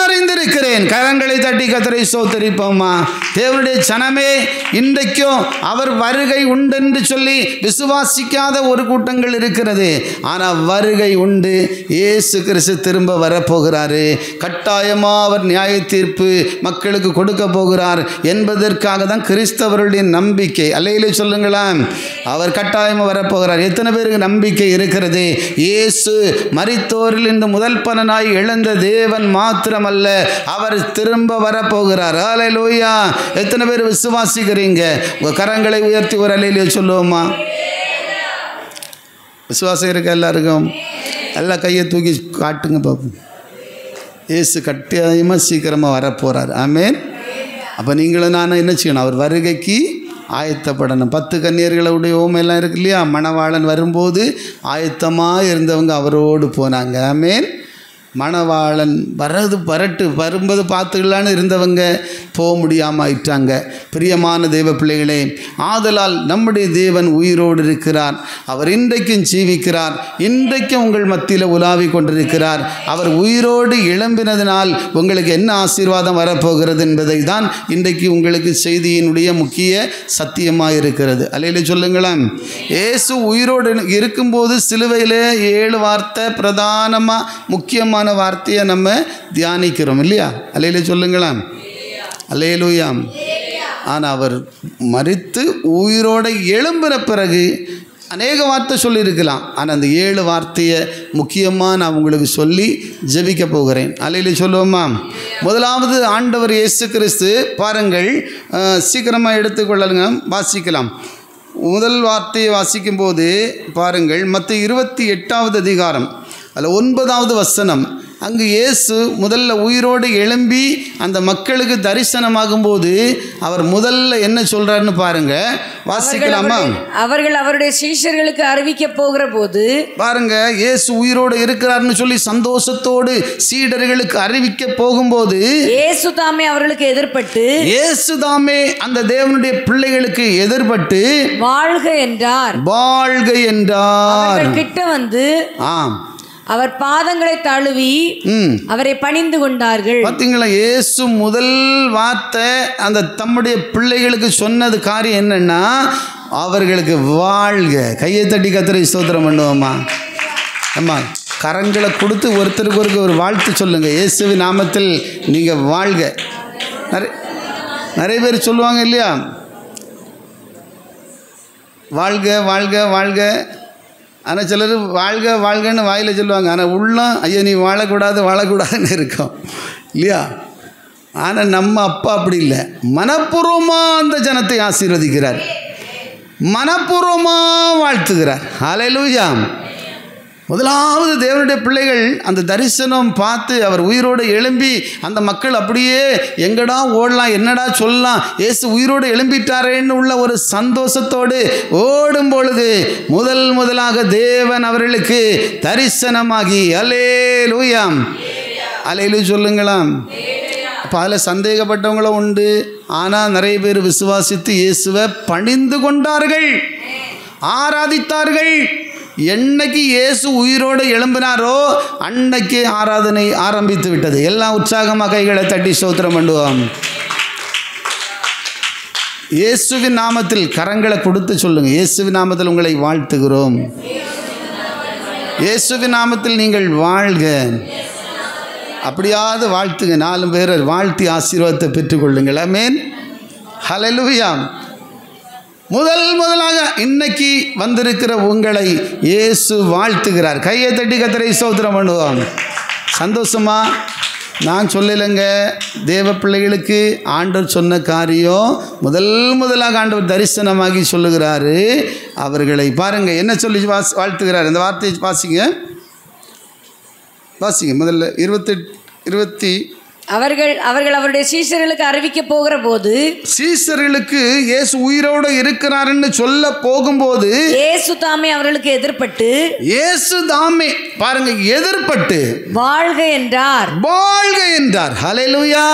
அறிந்திருக்கிறேன். கரங்களை தட்டி கர்த்தரை ஸ்தோத்திரிப்போமா. தேவனுடைய ஜனமே, இன்றைக்கும் அவர் வருகை உண்டென்று சொல்லி விசுவாசிக்காத ஒரு கூட்டங்கள் இருக்கிறது. ஆனால் வருகை உண்டு. இயேசு கிறிஸ்து திரும்ப வரப்போகிறாரு. கட்டாயமா அவர் நியாய தீர்ப்பு மக்களுக்கு கொடுக்க போகிறார் என்பதற்காக தான் கிறிஸ்தவருடைய நம்பிக்கை. அல்லேலூயா சொல்லுங்களேன். அவர் கட்டாயமாக வரப்போகிறார். எத்தனை பேருக்கு நம்பிக்கை இருக்கிறது? இயேசு மரித்தோரில் இந்த முதல் பலனாய் எழுந்த தேவன் மாத்திரமல்ல, அவர் திரும்ப வரப்போகிறார். அல்லேலூயா. எத்தனை பேர் விசுவாசிக்கிறீங்க? உங்கள் கரங்களை உயர்த்தி ஒரு அல்லேலூயா சொல்லுவோமா? விசுவாசம் இருக்க எல்லாருக்கும் எல்லா கையை தூக்கி காட்டுங்க பார்ப்போம். இயேசு கட்டாயமாக சீக்கிரமாக வரப்போகிறார். ஆமென். அப்போ நீங்களும் நானும் என்ன செய்யணும்? அவர் வருகைக்கு ஆயத்தப்படணும். 10 கன்னியர்களுடைய ஓமையெல்லாம் இருக்கு இல்லையா? மணவாளன் வரும்போது ஆயத்தமாக இருந்தவங்க அவரோடு போனாங்க. ஆமென். மணவாளன் வரும்போது பார்த்துக்கலான்னு இருந்தவங்க போக முடியாமல் ஆயிட்டாங்க. பிரியமான தேவ பிள்ளைகளே, ஆதலால் நம்முடைய தேவன் உயிரோடு இருக்கிறார். அவர் இன்றைக்கும் ஜீவிக்கிறார். இன்றைக்கும் உங்கள் மத்தியில் உலாவி கொண்டிருக்கிறார். அவர் உயிரோடு எழும்பினதினால் உங்களுக்கு என்ன ஆசீர்வாதம் வரப்போகிறது என்பதை தான் இன்றைக்கு உங்களுக்கு செய்தியினுடைய முக்கிய சத்தியமாக இருக்கிறது. அல்லேலூயா சொல்லுங்களேன். இயேசு உயிரோடு இருக்கும்போது சிலுவையில் 7 வார்த்தை பிரதானமாக முக்கியமான வார்த்தையை நம்ம தியானிக்கிறோம் இல்லையா? அல்லேலூயா சொல்லுங்களேன். அல்லேலூயா. ஆனால் அவர் மரித்து உயிரோடு எழும்பின பிறகு அநேக வார்த்தை சொல்லியிருக்கலாம். ஆனால் அந்த 7 வார்த்தையை முக்கியமாக நான் உங்களுக்கு சொல்லி ஜெபிக்க போகிறேன். அல்லேலூயா சொல்லுவோமா? முதலாவது ஆண்டவர் இயேசு கிறிஸ்து. பாருங்கள், சீக்கிரமாக எடுத்துக்கொள்ளலுங்க, வாசிக்கலாம். முதல் வார்த்தையை வாசிக்கும்போது பாருங்கள், மத்தேயு 28வது அதிகாரம் அதில் 9வது வசனம். அங்கு இயேசு முதல்ல உயிரோடு எழும்பி அந்த மக்களுக்கு தரிசனமாகும்போது அவர் முதல்ல என்ன சொல்றாருன்னு பாருங்க, வாசிக்கலாமா? அவர்கள் அவருடைய சீஷர்களுக்கு அறிவிக்க போகிற போது பாருங்க, இயேசு உயிரோடு இருக்கிறார்னு சொல்லி சந்தோஷத்தோடு சீடர்களுக்கு அறிவிக்க போகும்போது இயேசு தாமே அவர்களுக்கு எதிர்பட்டு, இயேசு தாமே அந்த தேவனுடைய பிள்ளைகளுக்கு எதிர்பட்டு வாழ்க என்றார். வாழ்க என்றார். கிட்ட வந்து ஆம், அவர் பாதங்களை தழுவி அவரை பணிந்து கொண்டார்கள். பார்த்தீங்களா? இயேசு முதல் வார்த்தை அந்த தம்முடைய பிள்ளைகளுக்கு சொன்னது காரியம் என்னன்னா, அவர்களுக்கு வாழ்க. கையை தட்டி கர்த்தரை ஸ்தோத்திரம் பண்ணுவோமா? அம்மா, கரங்களை கொடுத்து ஒருத்தருக்கு ஒரு வாழ்த்து சொல்லுங்க. இயேசுவின் நாமத்தில் நீங்கள் வாழ்க. நிறைய பேர் சொல்லுவாங்க இல்லையா? வாழ்க வாழ்க வாழ்க. ஆனால் சிலர் வாழ்க வாழ்கன்னு வாயில் சொல்லுவாங்க. ஆனால் உள்ளம் ஐயோ நீ வாழக்கூடாதுன்னு இருக்கும் இல்லையா? ஆனால் நம்ம அப்பா அப்படி இல்லை. மனப்பூர்வமாக அந்த ஜனத்தை ஆசீர்வதிக்கிறார், மனப்பூர்வமாக வாழ்த்துகிறார். ஹல்லேலூயா. முதலாவது தேவனுடைய பிள்ளைகள் அந்த தரிசனம் பார்த்து அவர் உயிரோடு எழும்பி அந்த மக்கள் அப்படியே எங்கடா ஓடலாம், என்னடா சொல்லலாம், இயேசு உயிரோடு எழும்பிட்டாரேன்னு உள்ள ஒரு சந்தோஷத்தோடு ஓடும் பொழுது முதலாக தேவன் அவர்களுக்கு தரிசனமாகி, அல்லேலூயா அல்லேலூயா சொல்லுங்களாம். அப்போ அதில் சந்தேகப்பட்டவங்களும் உண்டு. ஆனால் நிறைய பேர் விசுவாசித்து இயேசுவை பணிந்து கொண்டார்கள், ஆராதித்தார்கள். என்னைக்கு இயேசு உயிரோடு எழும்பினாரோ அன்னைக்கு ஆராதனை ஆரம்பித்து விட்டது. எல்லாம் உற்சாகமாக கைகளை தட்டி ஸ்தோத்திரம் பண்ணுவோம். இயேசுவின் நாமத்தில் கரங்களை கொடுத்து சொல்லுங்க, இயேசுவின் நாமத்தில் உங்களை வாழ்த்துகிறோம். இயேசுவின் நாமத்தில் நீங்கள் வாழ்க. அப்படியாவது வாழ்த்துங்க. 4 பேர் வாழ்த்தி ஆசீர்வாதத்தை பெற்றுக்கொள்ளுங்கள். ஆமென். ஹல்லேலூயா. முதலாக இன்னைக்கு வந்திருக்கிற உங்களை இயேசு வாழ்த்துகிறார். கையை தட்டி கர்த்தரை ஸ்தோத்திரம் பண்ணுவோம். சந்தோஷமா? நான் சொல்லலைங்க, தேவ பிள்ளைகளுக்கு ஆண்டவர் சொன்ன காரியம் முதலாக ஆண்டவர் தரிசனமாகி சொல்லுகிறாரு. அவர்களை பாருங்க என்ன சொல்லி வாழ்த்துகிறார். இந்த வார்த்தையை வாசிங்க முதல்ல 28 அவர்கள் அவருடைய சீஷர்களுக்கு அறிவிக்க போகிற போது, சீஷர்களுக்கு இயேசு உயிரோடு இருக்கிறாருன்னு சொல்ல போகும்போது இயேசு தாமே அவர்களுக்கு எதிர்பட்டு, இயேசு தாமே பாருங்க எதிர்பட்டு வாழ்க என்றார். வாழ்க என்றார். ஹல்லேலூயா.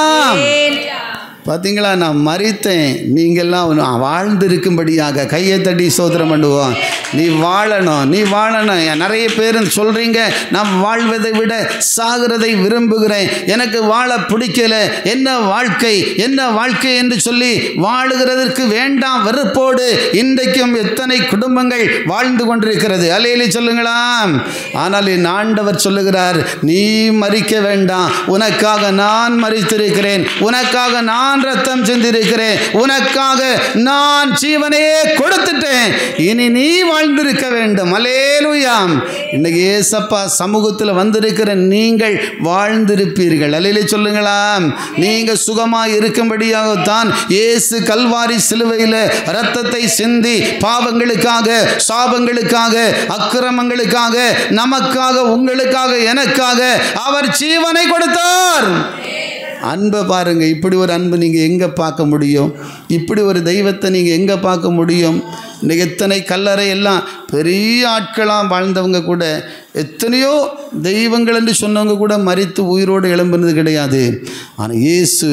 பார்த்தீங்களா, நான் மரித்தேன், நீங்கள்லாம் வாழ்ந்திருக்கும்படியாக கையை தட்டி ஸ்தோத்திரம் பண்ணுவோம். நீ வாழணும், நீ வாழணும். நிறைய பேர் சொல்கிறீங்க, நான் வாழ்வதை விட சாகிறதை விரும்புகிறேன், எனக்கு வாழ பிடிக்கல, என்ன வாழ்க்கை என்ன வாழ்க்கை என்று சொல்லி வாழுகிறதற்கு வேண்டாம் வெறுப்போடு இன்றைக்கும் எத்தனை குடும்பங்கள் வாழ்ந்து கொண்டிருக்கிறது. அல்லேலூயா சொல்லுங்களாம். ஆனால் என் ஆண்டவர் சொல்லுகிறார், நீ மரிக்க வேண்டாம், உனக்காக நான் மரித்திருக்கிறேன், உனக்காக நான் ரத்தம் சிந்திருக்கிறேன், உனக்காக நான் ஜீவனையே கொடுத்துட்டேன், இனி நீ வாழ்ந்திருக்க வேண்டும். அல்லேலூயா. இன்னைக்கு ஏசப்பா சமூகத்தில் வந்திருக்கிற நீங்கள் வாழ்ந்திருப்பீர்கள். அல்லேலூயா சொல்லுங்களாம். நீங்கள் சுகமாக இருக்கும்படியாகத்தான் இயேசு கல்வாரி சிலுவையில் ரத்தத்தை சிந்தி பாவங்களுக்காக, சாபங்களுக்காக, அக்கிரமங்களுக்காக, நமக்காக, உங்களுக்காக, எனக்காக அவர் ஜீவனை கொடுத்தார். அன்பை பாருங்க. இப்படி ஒரு அன்பு நீங்கள் எங்கே பார்க்க முடியும்? இப்படி ஒரு தெய்வத்தை நீங்கள் எங்கே பார்க்க முடியும்? இன்றைக்கி எத்தனை கல்லறை எல்லாம் பெரிய ஆட்களாக வாழ்ந்தவங்க கூட, எத்தனையோ தெய்வங்கள் என்று சொன்னவங்க கூட மரித்து உயிரோடு எழும்பினது கிடையாது. ஆனால் இயேசு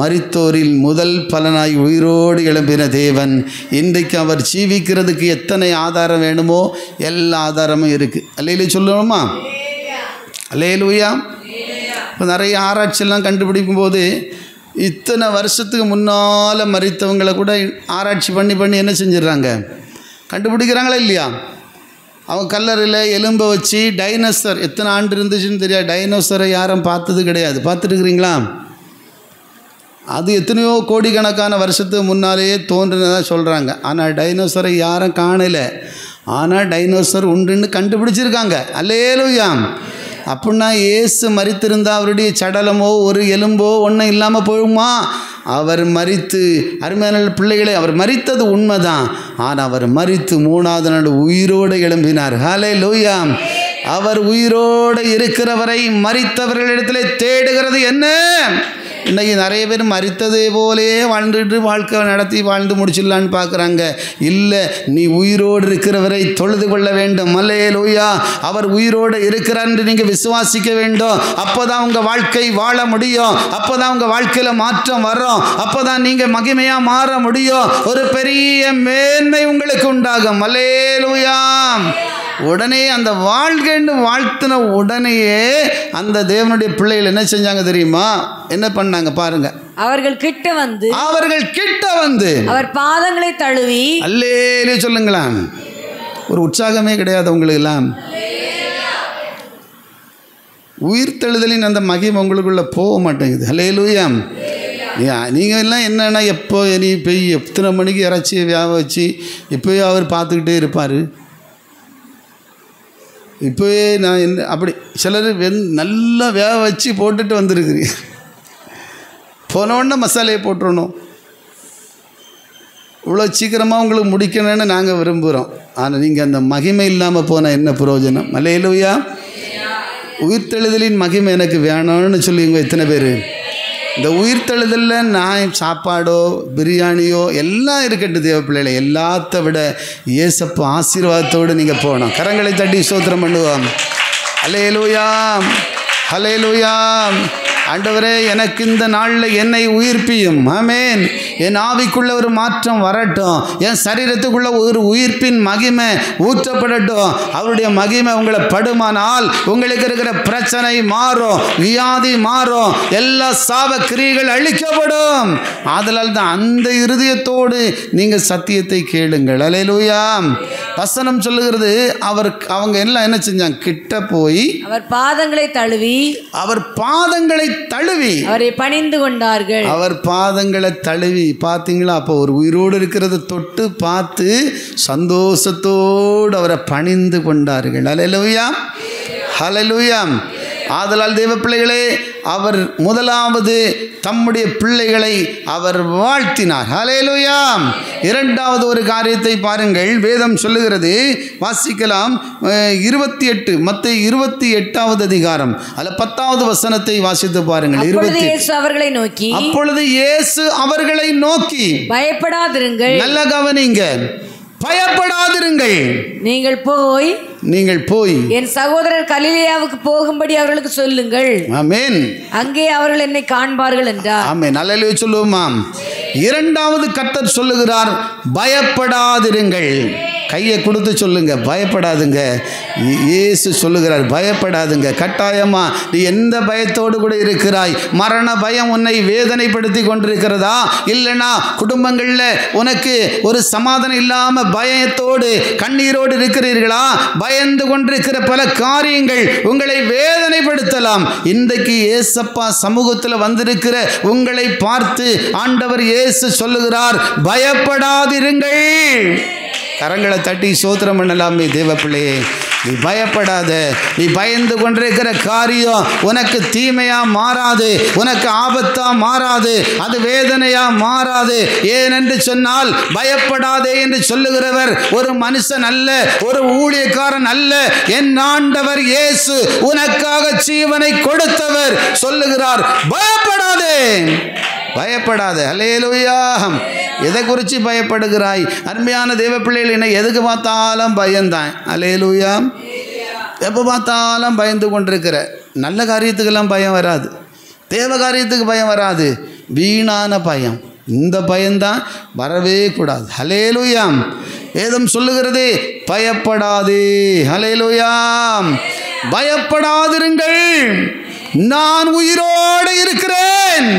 மரித்தோரில் முதல் பலனாய் உயிரோடு எழும்பின தேவன். இன்றைக்கு அவர் ஜீவிக்கிறதுக்கு எத்தனை ஆதாரம் வேணுமோ எல்லா ஆதாரமும் இருக்குது. அல்லேலூயா சொல்லணுமா? அல்லேலூயா. இப்போ நிறைய ஆராய்ச்சியெல்லாம் கண்டுபிடிக்கும் போது இத்தனை வருஷத்துக்கு முன்னால் மரித்தவங்களை கூட ஆராய்ச்சி பண்ணி என்ன செஞ்சிடறாங்க, கண்டுபிடிக்கிறாங்களா இல்லையா? அவங்க கல்லறையில் எலும்பை வச்சு டைனோசர் எத்தனை ஆண்டு இருந்துச்சுன்னு தெரியாது, டைனோசரை யாரும் பார்த்தது கிடையாது. பார்த்துருக்குறீங்களா? அது எத்தனையோ கோடிக்கணக்கான வருஷத்துக்கு முன்னாலேயே தோன்றினதாக சொல்கிறாங்க. ஆனால் டைனோசரை யாரும் காணலை. ஆனால் டைனோசர் உண்டுன்னு கண்டுபிடிச்சிருக்காங்க. அல்லேலூயா. அப்படின்னா இயேசு மரித்திருந்தா அவருடைய சடலமோ ஒரு எலும்போ ஒன்றும் இல்லாமல் போகுமா? அவர் மரித்து, அருமையான பிள்ளைகளே, அவர் மரித்தது உண்மைதான். ஆனால் அவர் மரித்து 3வது நாள் உயிரோடு எழும்பினார். ஹல்லேலூயா. அவர் உயிரோடு இருக்கிறவரை மரித்தவர்களிடத்தில் தேடுகிறது என்ன? இன்றைக்கி நிறைய பேர் மரித்ததே போலே வாழ்ந்துட்டு வாழ்க்கை நடத்தி வாழ்ந்து முடிச்சிடலான்னு பார்க்குறாங்க. இல்லை, நீ உயிரோடு இருக்கிறவரை தொழுது கொள்ள வேண்டும். அல்லேலூயா. அவர் உயிரோடு இருக்கிறார் என்று நீங்கள் விசுவாசிக்க வேண்டும். அப்போ தான் உங்கள் வாழ்க்கை வாழ முடியும். அப்போ தான் உங்கள் வாழ்க்கையில் மாற்றம் வரும். அப்போ தான் நீங்கள் மகிமையாக மாற முடியும். ஒரு பெரிய மேன்மை உங்களுக்கு உண்டாகும். அல்லேலூயா. உடனே அந்த வாழ்க்கைன்னு வாழ்த்தின உடனேயே அந்த தேவனுடைய பிள்ளைகள் என்ன செஞ்சாங்க தெரியுமா? என்ன பண்ணாங்க பாருங்க. அவர்கள் கிட்ட வந்து அவர் பாதங்களை தழுவி, அல்லேலூயா சொல்லுங்களா. ஒரு உற்சாகமே கிடையாது உங்களுக்கு எல்லாம்? உயிர்த்தெழுதலின் அந்த மகிமை உங்களுக்குள்ள போக மாட்டேங்குது. அல்லேலூயா. நீங்கள் எல்லாம் என்னென்னா, எப்போ நீ போய் எத்தனை மணிக்கு இறைச்சி வேக வச்சு இப்போயே அவர் பார்த்துக்கிட்டே இருப்பார். இப்போவே நான் என்ன அப்படி சிலர் நல்லா வேக வச்சு போட்டுட்டு வந்துருக்குறீங்க. போனோடனே மசாலையை போட்டுடணும். இவ்வளோ சீக்கிரமாக உங்களுக்கு முடிக்கணும்னு நாங்கள் விரும்புகிறோம். ஆனால் நீங்கள் அந்த மகிமை இல்லாமல் போனால் என்ன பிரயோஜனம்? அல்லேலூயா. உயிர்த்தெழுதலின் மகிமை எனக்கு வேணும்னு சொல்லுவீங்க எத்தனை பேர்? இந்த உயிர்த்தெழுதலில் நான் சாப்பாடோ பிரியாணியோ எல்லாம் இருக்கட்டும் தேவ பிள்ளைகளை, எல்லாத்த விட இயேசப்பா ஆசீர்வாதத்தோடு நீங்கள் போகணும். கரங்களை தட்டி ஸ்தோத்திரம் பண்ணுவோம். அல்லேலூயா. அல்லேலூயா. ஆண்டவரே, எனக்கு இந்த நாளில் என்னை உயிர்ப்பியும். ஆமென். என் ஆவிக்குள்ள ஒரு மாற்றம் வரட்டும். என் சரீரத்துக்குள்ள ஒரு உயிர்ப்பின் மகிமை ஊற்றப்படட்டும். அவருடைய மகிமை உங்களை படுமானால் உங்களுக்கு இருக்கிற பிரச்சனை மாறும், வியாதி மாறும், எல்லா சாப கிரியைகள் அழிக்கப்படும். ஆதலால் தான் அந்த இருதயத்தோடு நீங்கள் சத்தியத்தை கேளுங்கள். அல்லேலூயா. வசனம் சொல்லுகிறது, அவங்க எல்லாம் என்ன செஞ்சாங்க? கிட்ட போய் அவர் பாதங்களை தழுவி அவரை பணிந்து கொண்டார்கள். அவர் பாதங்களை தழுவி, பார்த்தீங்களா? அப்போ ஒரு உயிரோடு இருக்கிறத தொட்டு பார்த்து சந்தோஷத்தோடு அவரை பணிந்து கொண்டார்கள். ஹல்லேலூயா. ஹல்லேலூயா. ஆதலால் தேவ பிள்ளைகளே, அவர் முதலாவது தம்முடைய பிள்ளைகளை அவர் வாழ்த்தினார். ஹல்லேலூயா. இரண்டாவது ஒரு காரியத்தை பாருங்கள், வேதம் சொல்லுகிறது, வாசிக்கலாம். 28 மத்தேயு 28வது அதிகாரம் அல்ல 10வது வசனத்தை வாசித்து பாருங்கள். அப்பொழுது இயேசு அவர்களை நோக்கி, அப்பொழுது இயேசு அவர்களை நோக்கி, பயப்படாதிருங்கள். நல்ல கவனிங்க, பயப்படாதிருங்கள். நீங்கள் போய் என் சகோதரர் கலிலேயாவுக்கு போகும்படி அவர்களுக்கு சொல்லுங்கள். ஆமென். அங்கே அவர்கள் என்னை காண்பார்கள் என்றார். ஆமென். அல்லேலூயா சொல்லுவோமாம். இரண்டாவது கர்த்தர் சொல்லுகிறார், பயப்படாதிருங்கள். கையை கொடுத்து சொல்லுங்க, பயப்படாதுங்க. இயேசு சொல்லுகிறார், பயப்படாதுங்க. கட்டாயமா நீ எந்த பயத்தோடு கூட இருக்கிறாய்? மரண பயம் உன்னை வேதனைப்படுத்தி கொண்டிருக்கிறதா? இல்லைனா குடும்பங்களில் உனக்கு ஒரு சமாதானம் இல்லாமல் பயத்தோடு கண்ணீரோடு இருக்கிறீர்களா? பயந்து கொண்டிருக்கிற பல காரியங்கள் உங்களை வேதனைப்படுத்தலாம். இன்றைக்கு ஏசப்பா சமூகத்தில் வந்திருக்கிற உங்களை பார்த்து ஆண்டவர் இயேசு சொல்லுகிறார், பயப்படாதிருங்கள். கரங்களை தட்டி சோத்திரம் பண்ணலாமே தேவ பிள்ளையே. நீ பயப்படாத. நீ பயந்து கொண்டிருக்கிற காரியம் உனக்கு தீமையா மாறாது, உனக்கு ஆபத்தா மாறாது, அது வேதனையா மாறாது. ஏனென்று சொன்னால், பயப்படாதே என்று சொல்லுகிறவர் ஒரு மனுஷன் அல்ல, ஒரு ஊழியக்காரன் அல்ல. என் ஆண்டவர் இயேசு உனக்காக ஜீவனை கொடுத்தவர் சொல்லுகிறார், பயப்படாதே, பயப்படாத. அல்லேலூயா. எதை குறித்து பயப்படுகிறாய்? அருமையான தேவ பிள்ளைகள், என்ன எதுக்கு பார்த்தாலும் பயந்தான். அல்லேலூயா. எப்போ பார்த்தாலும் பயந்து கொண்டிருக்கிற, நல்ல காரியத்துக்கெல்லாம் பயம் வராது, தேவ காரியத்துக்கு பயம் வராது, வீணான பயம், இந்த பயம்தான் வரவே கூடாது. அல்லேலூயா. வேதம் சொல்லுகிறது, பயப்படாதே. அல்லேலூயா. பயப்படாதிருங்கள், நான் உயிரோடு இருக்கிறேன்.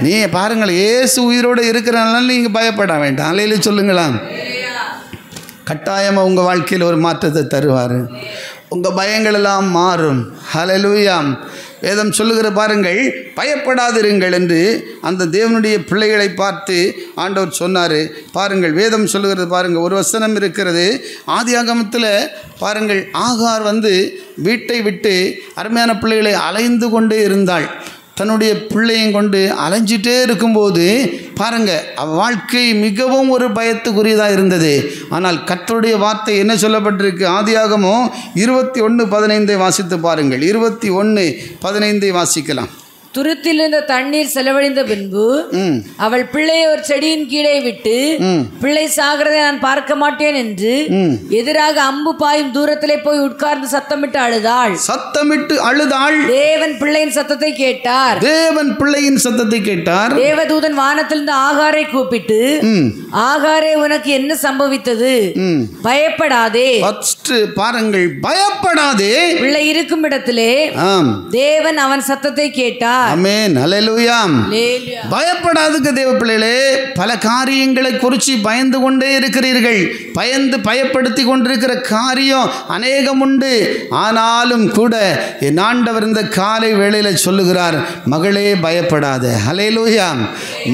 நீ பாருங்கள், இயேசு உயிரோடு இருக்கிறனால நீங்கள் பயப்பட வேண்டாம். அல்லேலூயா சொல்லுங்களா. கட்டாயமாக உங்கள் வாழ்க்கையில் ஒரு மாற்றத்தை தருவார். உங்கள் பயங்கள் எல்லாம் மாறும். ஹல்லேலூயா. வேதம் சொல்லுகிற பாருங்கள், பயப்படாதிருங்கள் என்று அந்த தேவனுடைய பிள்ளைகளை பார்த்து ஆண்டவர் சொன்னார். பாருங்கள், வேதம் சொல்லுகிறது பாருங்கள், ஒரு வசனம் இருக்கிறது ஆதியாகமத்தில். பாருங்கள், ஆகார் வீட்டை விட்டு அருமையான பிள்ளைகளை அலைந்து கொண்டே இருந்தாள். தன்னுடைய பிள்ளையும் கொண்டு அலைஞ்சிட்டே இருக்கும்போது பாருங்கள், வாழ்க்கை மிகவும் ஒரு பயத்துக்குரியதாக இருந்தது. ஆனால் கர்த்தருடைய வார்த்தை என்ன சொல்லப்பட்டிருக்கு? ஆதியாகமம் 21:15 வாசித்து பாருங்கள். 21:15 வாசிக்கலாம். துருத்தில் இருந்த தண்ணீர் செலவழிந்த பின்பு அவள் பிள்ளையை ஒரு செடியின் கீழே விட்டு, பிள்ளை சாகிறதை நான் பார்க்க மாட்டேன் என்று எதிராக அம்பு பாயும் தூரத்திலே போய் உட்கார்ந்து சத்தமிட்டு அழுதாள். தேவன் பிள்ளையின் சத்தத்தை கேட்டார். தேவதூதன் வானத்திலிருந்து ஆகாரை கூப்பிட்டு, ஆகாரே, உனக்கு என்ன சம்பவித்தது? பயப்படாதே. பாருங்கள், பயப்படாதே. பிள்ளை இருக்கும் இடத்திலே தேவன் அவன் சத்தத்தை கேட்டார். ஆமென். அல்லேலூயா. பயப்படாதுங்க தேவ பிள்ளைகளே. பல காரியங்களை குறித்து பயந்து கொண்டே இருக்கிறீர்கள். பயப்படுத்தி கொண்டிருக்கிற காரியம் அநேகம் உண்டு. ஆனாலும் கூட என் ஆண்டவர் இந்த காலை வேளையில் சொல்லுகிறார், மகளே பயப்படாத. அல்லேலூயா.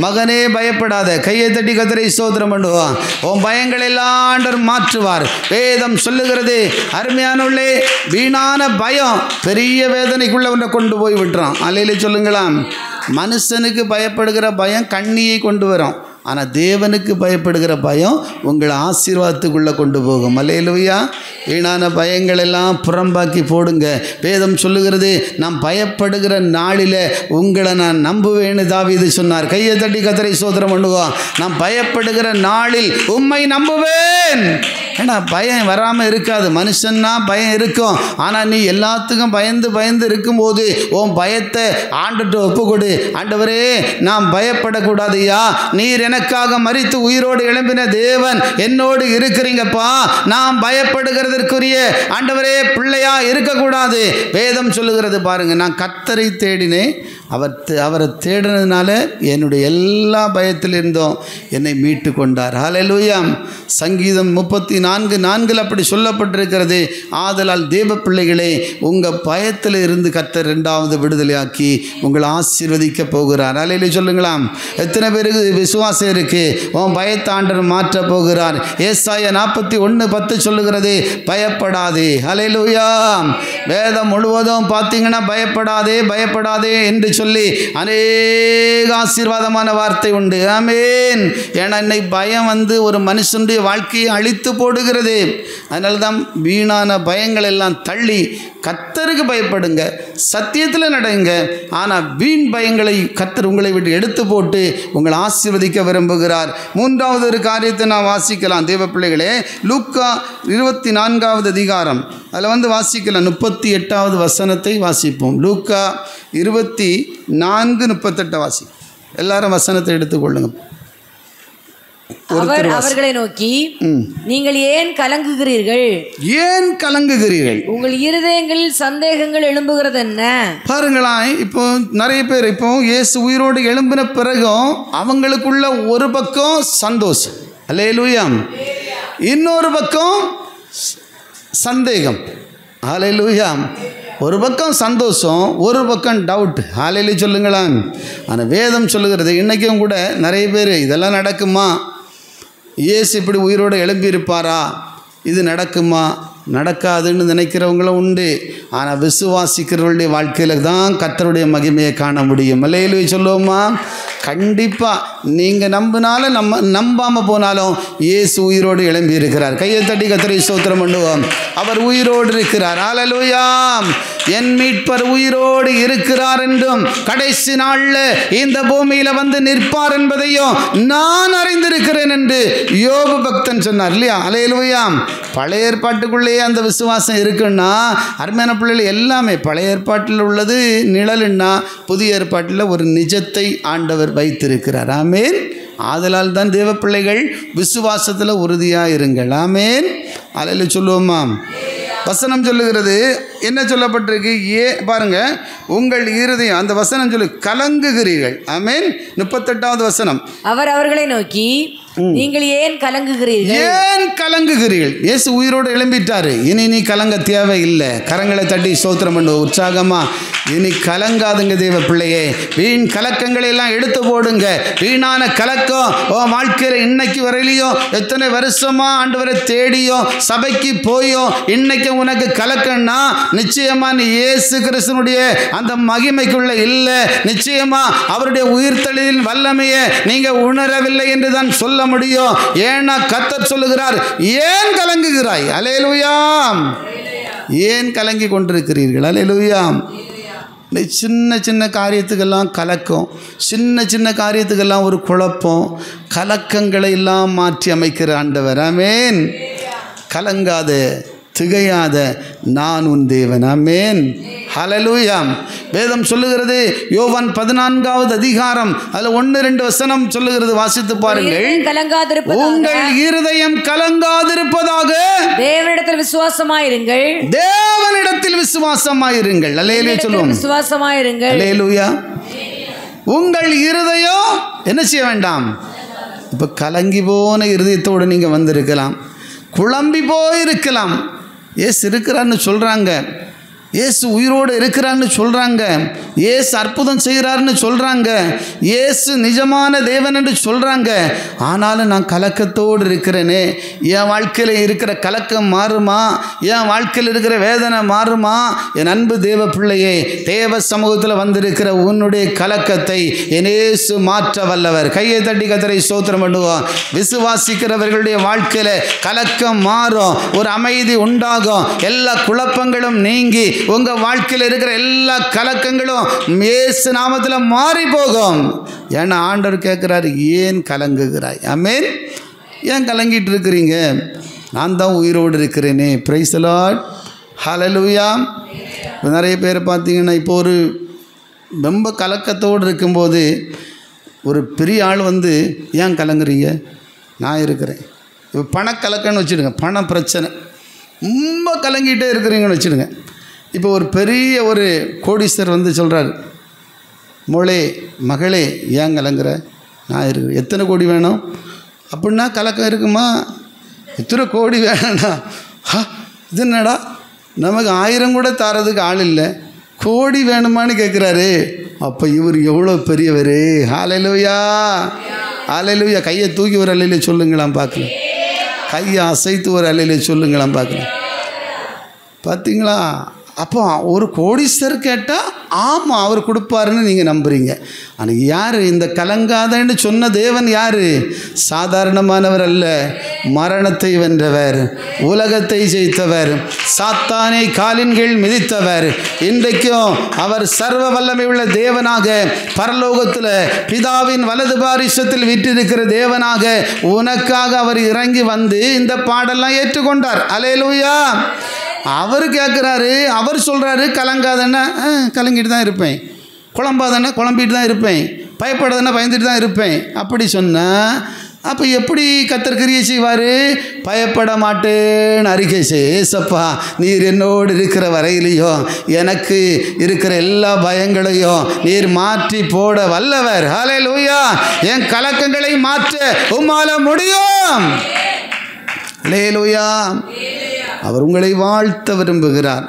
மகனே பயப்படாத. கையை தட்டி கர்த்தரை ஸ்தோத்திரம் பண்ணுவான். உன் பயங்கள் எல்லாம் ஆண்டவர் மாற்றுவார். வேதம் சொல்லுகிறது, அருமையானவர்களே, வீணான பயம் பெரிய வேதனைக்குள்ள ஒன்றை கொண்டு போய் விட்டுறான். அல்லேலூயா சொல்லுங்களாம். மனுஷனுக்கு பயப்படுகிற பயம் கண்ணியை கொண்டு வரும். ஆனால் தேவனுக்கு பயப்படுகிற பயம் உங்களை ஆசீர்வாதத்துக்குள்ளே கொண்டு போகும். அல்லேலூயா. வீணான பயங்கள் எல்லாம் புறம்பாக்கி போடுங்க. வேதம் சொல்லுகிறது, நான் பயப்படுகிற நாளில் உங்களை நான் நம்புவேன்னு தாவீது சொன்னார். கையை தட்டி கர்த்தரை ஸ்தோத்திரம் பண்ணுவோம். நான் பயப்படுகிற நாளில் உம்மை நம்புவேன். ஏன்னா பயம் வராமல் இருக்காது. மனுஷன்னா பயம் இருக்கும். ஆனால் நீ எல்லாத்துக்கும் பயந்து இருக்கும்போது உன் பயத்தை ஆண்டுட்டு ஒப்புக்கொடு. ஆண்டவரே, நான் பயப்படக்கூடாதுயா, நீர் எனக்காக மரித்து உயிரோடு எழும்பின தேவன் என்னோடு இருக்கிறீங்கப்பா. நான் பயப்படுகிறதற்குரிய ஆண்டவரே பிள்ளையா இருக்கக்கூடாது. வேதம் சொல்லுகிறது பாருங்க, நான் கர்த்தரை தேடினேன், அவரை தேடினதுனால என்னுடைய எல்லா பயத்திலிருந்தும் என்னை மீட்டு கொண்டார். ஹல்லேலூயா. சங்கீதம் 34:4 அப்படி சொல்லப்பட்டிருக்கிறது. ஆதலால் தேவ பிள்ளைகளே, உங்கள் பயத்தில் இருந்து கர்த்தர் 2வது விடுதலையாக்கி உங்களை ஆசீர்வதிக்க போகிறார். ஹல்லேலூயா சொல்லுங்களாம். எத்தனை பேருக்கு விசுவாசம் இருக்குது? உன் பயத்தை ஆண்டவர் மாற்ற போகிறார். ஏசாயா 41:10 சொல்லுகிறது, பயப்படாதே. ஹல்லேலூயா. வேதம் முழுவதும் பார்த்தீங்கன்னா பயப்படாதே பயப்படாதே என்று சொல்லி அநேக ஆசீர்வாதமான வார்த்தை உண்டு. ஆமென். ஏன்னா இன்னைக்கு பயம் ஒரு மனுஷனுடைய வாழ்க்கையை அழித்து போடுகிறது. அதனால தான் வீணான பயங்கள் எல்லாம் தள்ளி கர்த்தருக்கு பயப்படுங்க, சத்தியத்தில் நடங்க. ஆனால் வீண் பயங்களை கர்த்தர் உங்களை விட்டு எடுத்து போட்டு உங்களை ஆசீர்வதிக்க விரும்புகிறார். 3வது ஒரு காரியத்தை நான் வாசிக்கலாம் தேவ பிள்ளைகளே. லூக்கா 24வது அதிகாரம் அதில் வாசிக்கலாம். 38வது வசனத்தை வாசிப்போம். லூக்கா 24:38 வாசி. எல்லாரும் வசனத்தை எடுத்துக்கொள்ளுங்க. அவர் அவர்களை நோக்கி, நீங்கள் ஏன் கலங்குகிறீர்கள்? ஏன் கலங்குகிறீர்கள்? உங்கள் இருதயங்களில் சந்தேகங்கள் எழும்புகிறது என்ன? பாருங்களா, இப்போ நிறைய பேர் இப்போ இயேசு உயிரோடு எழும்பின பிறகும் அவங்களுக்குள்ள ஒரு பக்கம் சந்தோஷம், அல்லேலூயா, இன்னொரு பக்கம் சந்தேகம், ஹல்லேலூயா. ஒரு பக்கம் சந்தோஷம், ஒரு பக்கம் டவுட். ஹல்லேலூயா சொல்லுங்களேன். ஆனால் வேதம் சொல்லுகிறது இன்றைக்கும் கூட நிறைய பேர் இதெல்லாம் நடக்குமா, இயேசு இப்படி உயிரோடு எழும்பியிருப்பாரா, இது நடக்குமா, நடக்காதுன்னு நினைக்கிறவங்களும் உண்டு. ஆனால் விசுவாசிக்கிறவர்களுடைய வாழ்க்கையில் தான் கர்த்தருடைய மகிமையை காண முடியும். அல்லேலூயா சொல்லுவோமா? கண்டிப்பாக நீங்கள் நம்பினாலும் நம்பாமல் போனாலும் இயேசு உயிரோடு எழும்பி இருக்கிறார். கையை தட்டி கர்த்தரை ஸ்தோத்திரம் பண்ணுவோம். அவர் உயிரோடு இருக்கிறார். ஹல்லேலூயா. என் மீட்பர் உயிரோடு இருக்கிறார் என்றும் கடைசி நாளில் இந்த பூமியில் நிற்பார் என்பதையும் நான் அறிந்திருக்கிறேன் என்று யோபு பக்தன் சொன்னார் இல்லையா? ஹல்லேலூயா. பழைய ஏற்பாட்டுக்குள்ளேயே அந்த விசுவாசம் இருக்குன்னா அருமையான பிள்ளைகள் எல்லாமே பழைய ஏற்பாட்டில் உள்ளது நிழலுன்னா புதிய ஏற்பாட்டில் ஒரு நிஜத்தை ஆண்டவர் வைத்திருக்கிறார். ஆமேன். ஆதலால் தான் தேவ பிள்ளைகள் விசுவாசத்தில் உறுதியாக இருங்கள். ஆமேன். அல்லேலூயா சொல்லுவோமா? வசனம் சொல்லுகிறது என்ன சொல்லப்பட்டிருக்கு? பாருங்க, உங்கள் இருதயம், அந்த வசனம் சொல்லு, கலங்குகிறீர்கள். ஆமென். 38வது வசனம். அவர் அவர்களை நோக்கி, நீங்கள் ஏன் கலங்குகிறீர்கள்? ஏன் கலங்குகிறீர்கள்? இயேசு உயிரோடு எழும்பிட்டாரு. இனி நீ கலங்க தேவையில்லை. கரங்களை தட்டி ஸ்தோத்திரம் பண்ணுவோம் உற்சாகமா. இனி கலங்காதுங்க தேவ பிள்ளையே. வீண் கலக்கங்களை எல்லாம் எடுத்து போடுங்க. வீணான கலக்கம் வாழ்க்கையில் இன்னைக்கு வரையிலையும் எத்தனை வருஷமா ஆண்டவரை தேடியோ சபைக்கு போயோ இன்னைக்கு உனக்கு கலக்கம்னா நிச்சயமா நீ இயேசு கிறிஸ்துனுடைய அந்த மகிமைக்குள்ள இல்லை. நிச்சயமா அவருடைய உயிர்த்தெழுதலின் வல்லமையை நீங்க உணரவில்லை என்று தான் சொல்ல முடியும். ஏன்னா கர்த்தர் சொல்லுகிறார், ஏன் கலங்குகிறாய்? அல்லேலூயா. ஏன் கலங்கி கொண்டிருக்கிறீர்கள்? அல்லேலூயா. சின்ன சின்ன காரியத்துக்கெல்லாம் கலக்கம், சின்ன சின்ன காரியத்துக்கெல்லாம் ஒரு குழப்பம், கலக்கங்களை எல்லாம் மாற்றி அமைக்கிற ஆண்டவர். ஆமென். கலங்காத திகையாத நான் உன் தேவன். ஆமென். ஹல்லேலூயா. வேதம் சொல்லுகிறது, யோவான் 14வது அதிகாரம் அதில் 1-2 வசனம் சொல்லுகிறது, வாசித்து பாருங்கள். உங்கள் இருதயம் கலங்காதிருப்பதாக தேவனிடத்தில் விசுவாசமாயிருங்கள். தேவனிடத்தில் விசுவாசமாயிருங்கள். அல்லேலூயா சொல்லுவோம். விசுவாசமாயிருங்கள். அல்லேலூயா. உங்கள் இருதயம் என்ன செய்ய வேண்டாம்? இப்போ கலங்கி போன இருதயத்தோடு நீங்கள் வந்திருக்கலாம், குழம்பி போயிருக்கலாம். ஏசு இருக்கிறான்னு சொல்கிறாங்க, இயேசு உயிரோடு இருக்கிறான்னு சொல்கிறாங்க, இயேசு அற்புதம் செய்கிறாருன்னு சொல்கிறாங்க, இயேசு நிஜமான தேவன் என்று சொல்கிறாங்க. ஆனாலும் நான் கலக்கத்தோடு இருக்கிறேனே, என் வாழ்க்கையில் இருக்கிற கலக்கம் மாறுமா? என் வாழ்க்கையில் இருக்கிற வேதனை மாறுமா? என் அன்பு தேவ பிள்ளையே, தேவ சமூகத்தில் வந்திருக்கிற உன்னுடைய கலக்கத்தை என் இயேசு மாற்ற வல்லவர். கையை தட்டி கர்த்தரை ஸ்தோத்திரம் பண்ணுவோம். விசுவாசிக்கிறவர்களுடைய வாழ்க்கையில் கலக்கம் மாறும், ஒரு அமைதி உண்டாகும், எல்லா குழப்பங்களும் நீங்கி உங்கள் வாழ்க்கையில் இருக்கிற எல்லா கலக்கங்களும் இயேசு நாமத்தில் மாறி போகும். ஏன்னா ஆண்டவர் கேட்குறாரு, ஏன் கலங்குகிறாய்? ஆமென். ஏன் கலங்கிட்டு இருக்கிறீங்க? நான் தான் உயிரோடு இருக்கிறேனே. Praise the lord. ஹல்லேலூயா. நிறைய பேர் பார்த்தீங்கன்னா இப்போ ஒரு ரொம்ப கலக்கத்தோடு இருக்கும்போது ஒரு பெரிய ஆள் ஏன் கலங்குறீங்க? நான் இருக்கிறேன். இப்போ பணக்கலக்கன்னு வச்சுடுங்க, பண பிரச்சனை, ரொம்ப கலங்கிட்டே இருக்கிறீங்கன்னு வச்சுடுங்க. இப்போ ஒரு பெரிய ஒரு கோடீஸ்வரர் சொல்கிறார், மோளே மகளே ஏன் கலங்குற, நான் இருக்கிறேன். எத்தனை கோடி வேணும் அப்படின்னா கலக்கம் இருக்குமா? எத்தனை கோடி வேணும்னா இது என்னடா நமக்கு 1000 கூட தாரதுக்கு ஆள் இல்லை, கோடி வேணுமான்னு கேட்குறாரு. அப்போ இவர் எவ்வளோ பெரியவர். ஹல்லேலூயா ஹல்லேலூயா. கையை தூக்கி ஒரு அல்லையிலே சொல்லுங்களாம் பார்க்கலாம், கையை அசைத்து ஒரு அல்லையிலே சொல்லுங்களாம் பார்க்கலாம். பார்த்தீங்களா? அப்போ ஒரு கோடீஸ்வரர் கேட்டால் ஆமாம் அவர் கொடுப்பாருன்னு நீங்கள் நம்புறீங்க. ஆனால் யார் இந்த கலங்காதன்னு சொன்ன தேவன் யார்? சாதாரணமானவர் அல்ல, மரணத்தை வென்றவர், உலகத்தை ஜெயித்தவர், சாத்தானை காலின் கீழ் மிதித்தவர். இன்றைக்கும் அவர் சர்வ வல்லமை உள்ள தேவனாக பரலோகத்தில் பிதாவின் வலது பாரிசத்தில் விட்டிருக்கிற தேவனாக உனக்காக அவர் இறங்கி வந்து இந்த பாடெல்லாம் ஏற்றுக்கொண்டார். அல்லேலூயா. அவர் கேட்குறாரு, அவர் சொல்கிறாரு கலங்காதன்னா கலங்கிட்டு தான் இருப்பேன், குழம்பாதன்னா குழம்பிட்டு தான் இருப்பேன், பயப்படாதன்னா பயந்துட்டு தான் இருப்பேன். அப்படி சொன்னால் அப்போ எப்படி கர்த்தர் கிரியை செய்வார்? பயப்பட மாட்டேன்னு அறிக்கை செய். ஏசப்பா நீர் என்னோடு இருக்கிற வரையிலையும் எனக்கு இருக்கிற எல்லா பயங்களையும் நீர் மாற்றி போட வல்லவர். ஹல்லேலூயா. என் கலக்கங்களை மாற்ற உம்மால முடியும். ஹல்லேலூயா. அவர் உங்களை வாழ்த்த விரும்புகிறார்,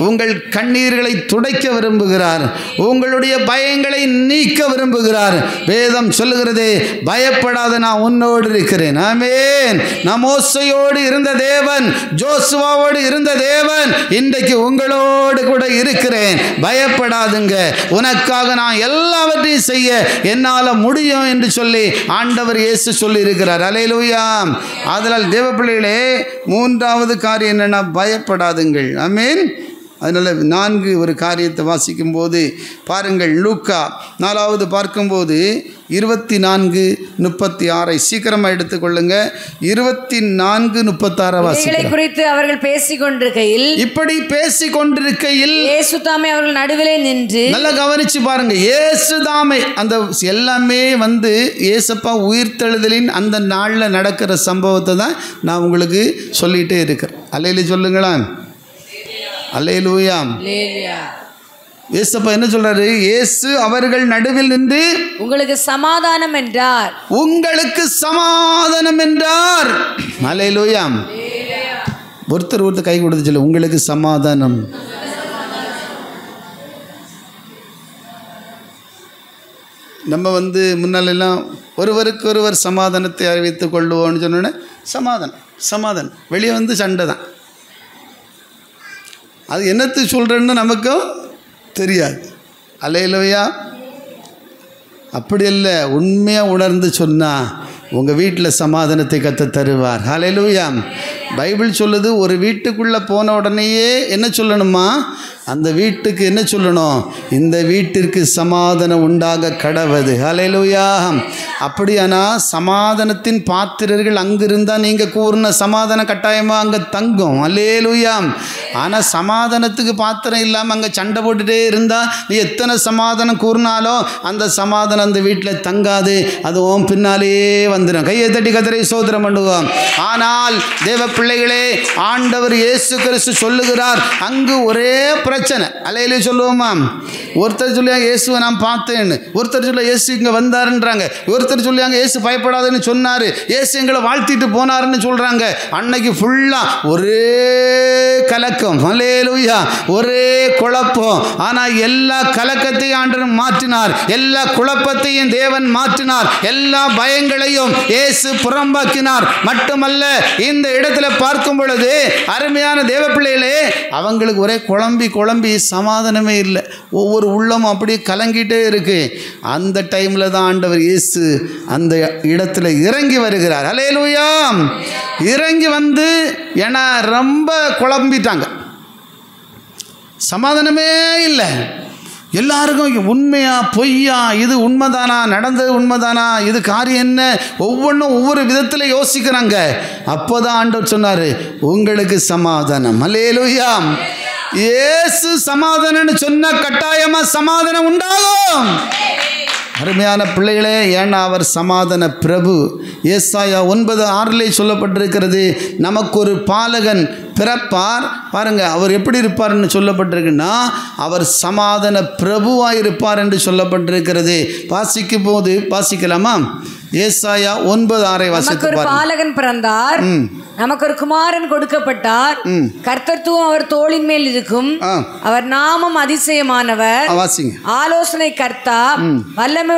உங்கள் கண்ணீர்களை துடைக்க விரும்புகிறார், உங்களுடைய பயங்களை நீக்க விரும்புகிறார். வேதம் சொல்லுகிறது, பயப்படாத நான் உன்னோடு இருக்கிறேன். ஆமென். நான் மோசையோடு இருந்த தேவன், ஜோசுவாவோடு இருந்த தேவன் இன்றைக்கு உங்களோடு கூட இருக்கிறேன். பயப்படாதுங்க, உனக்காக நான் எல்லாவற்றையும் செய்ய என்னால் முடியும் என்று சொல்லி ஆண்டவர் இயேசு சொல்லி இருக்கிறார். அல்லேலூயா. ஆதலால் தேவ பிள்ளைகளே, 3வது காரியம் என்னன்னா, பயப்படாதுங்கள். ஆமென். அதனால் 4 ஒரு காரியத்தை வாசிக்கும்போது பாருங்கள், லூக்கா 4வது பார்க்கும்போது 24:36 சீக்கிரமாக எடுத்துக்கொள்ளுங்க. 24:36 வாசிக்கிறோம். குறித்து அவர்கள் பேசிக்கொண்டிருக்கையில், இப்படி பேசிக்கொண்டிருக்கையில் இயேசு தாமே அவர்கள் நடுவிலே நின்று, நல்லா கவனிச்சு பாருங்க, இயேசு தாமே அந்த எல்லாமே வந்து இயேசப்பா உயிர்த்தெழுதலின் அந்த நாளில் நடக்கிற சம்பவத்தை தான் நான் உங்களுக்கு சொல்லிகிட்டே இருக்கிறேன். அல்லேலூயா சொல்லுங்களா. அல்லேலூயா. இயேசப்பா என்ன சொல்றாரு? இயேசு அவர்கள் நடுவில் நின்று உங்களுக்கு சமாதானம் என்றார். உங்களுக்கு சமாதானம் என்றார். அல்லேலூயா. ஒருத்தர் கை கொடுத்து சொல்லு, உங்களுக்கு சமாதானம். நம்ம வந்து முன்னாலெல்லாம் ஒருவருக்கு ஒருவர் சமாதானத்தை அறிவித்துக் கொள்வோம்னு சொன்னோன்னே சமாதானம் வெளியே வந்து சண்டை தான். அது என்னத்து சொல்கிறேன்னு நமக்கும் தெரியாது. அல்லேலூயா. அப்படி இல்லை, உண்மையாக உணர்ந்து சொன்னால் உங்கள் வீட்டில் சமாதானத்தை கர்த்தர் தருவார். அல்லேலூயா. பைபிள் சொல்லுது, ஒரு வீட்டுக்குள்ளே போன உடனேயே என்ன சொல்லணுமா? அந்த வீட்டுக்கு என்ன சொல்லணும்? இந்த வீட்டிற்கு சமாதானம் உண்டாக கடவது. அல்லேலூயா. அப்படியானா சமாதானத்தின் பாத்திரர்கள் அங்கே இருந்தால் நீங்கள் கூறின சமாதானம் கட்டாயமாக அங்கே தங்கும். அல்லேலூயா. ஆனால் சமாதானத்துக்கு பாத்திரம் இல்லாமல் அங்கே சண்டை போட்டுகிட்டே இருந்தால் நீ எத்தனை சமாதானம் கூறினாலும் அந்த சமாதானம் அந்த வீட்டில் தங்காது, அதுவும் பின்னாலேயே வந்துடும். கையை தட்டி கர்த்தரை ஸ்தோத்திரம் பண்ணுவோம். ஆனால் தேவ பிள்ளைகளே, ஆண்டவர் இயேசு கிறிஸ்து சொல்லுகிறார், அங்கு ஒரே பிரச்சனை. அல்லேலூயா சொல்லுவோமா? ஒருத்தர் சொல்லியாங்க இயேசுவை நான் பார்த்தேன்னு, ஒருத்தர் சொல்ல இயேசு இங்கே வந்தாருன்றாங்க, ஒருத்தர் சொல்லியாங்க இயேசு பயப்படாதுன்னு சொன்னார், இயேசு எங்களை வாழ்த்திட்டு போனாருன்னு சொல்கிறாங்க. அன்னைக்கு ஃபுல்லாக ஒரே கலக்கம். அல்லேலூயா. ஒரே குழப்பம். ஆனால் எல்லா கலக்கத்தையும் ஆண்டவர் மாற்றினார், எல்லா குழப்பத்தையும் தேவன் மாற்றினார், எல்லா பயங்களையும் இயேசு புறம்பாக்கினார். மட்டுமல்ல, இந்த இடத்துல பார்க்கும் பொழுது அருமையான தேவ பிள்ளைகளே, அவங்களுக்கு ஒரே குழம்பி சமாதானமே இல்லை, ஒவ்வொரு உள்ளமும் அப்படியே கலங்கிட்டே இருக்கு. அந்த டைமில் தான் ஆண்டவர் இயேசு அந்த இடத்துல இறங்கி வருகிறார். அல்லேலூயா. இறங்கி வந்து ஏன்னா ரொம்ப குழம்பிட்டாங்க, சமாதானமே இல்லை. எல்லாருக்கும் உண்மையா பொய்யா, இது உண்மைதானா, நடந்தது உண்மைதானா, இது காரியம் என்ன, ஒவ்வொன்றும் ஒவ்வொரு விதத்தில் யோசிக்கிறாங்க. அப்போதான் ஆண்டவர் சொன்னார், உங்களுக்கு சமாதானம். அல்லேலூயா. இயேசு சமாதானம்னு சொன்ன கட்டாயமா சமாதானம் உண்டாகும். அருமையான பிள்ளைகளே, ஏன்னா அவர் சமாதான பிரபு. ஏசாயா 9:6 சொல்லப்பட்டிருக்கிறது, நமக்கு ஒரு பாலகன் பிறப்பார். பாருங்க, அவர் எப்படி இருப்பார்னு சொல்லப்பட்டிருக்குன்னா, அவர் சமாதான பிரபுவாக இருப்பார் என்று சொல்லப்பட்டிருக்கிறது. வாசிக்கும் போது வாசிக்கலாமா? ஏசாயா 9:6 வாசித்து ஒரு பாலகன் பிறந்தார், நமக்கு ஒரு குமாரன் கொடுக்கப்பட்டார், கர்த்தத்துவம் அவர் தோளின் மேல் இருக்கும், அவர் நாமம் அதிசயமானவர், ஆலோசனை கர்த்தா, வல்லமை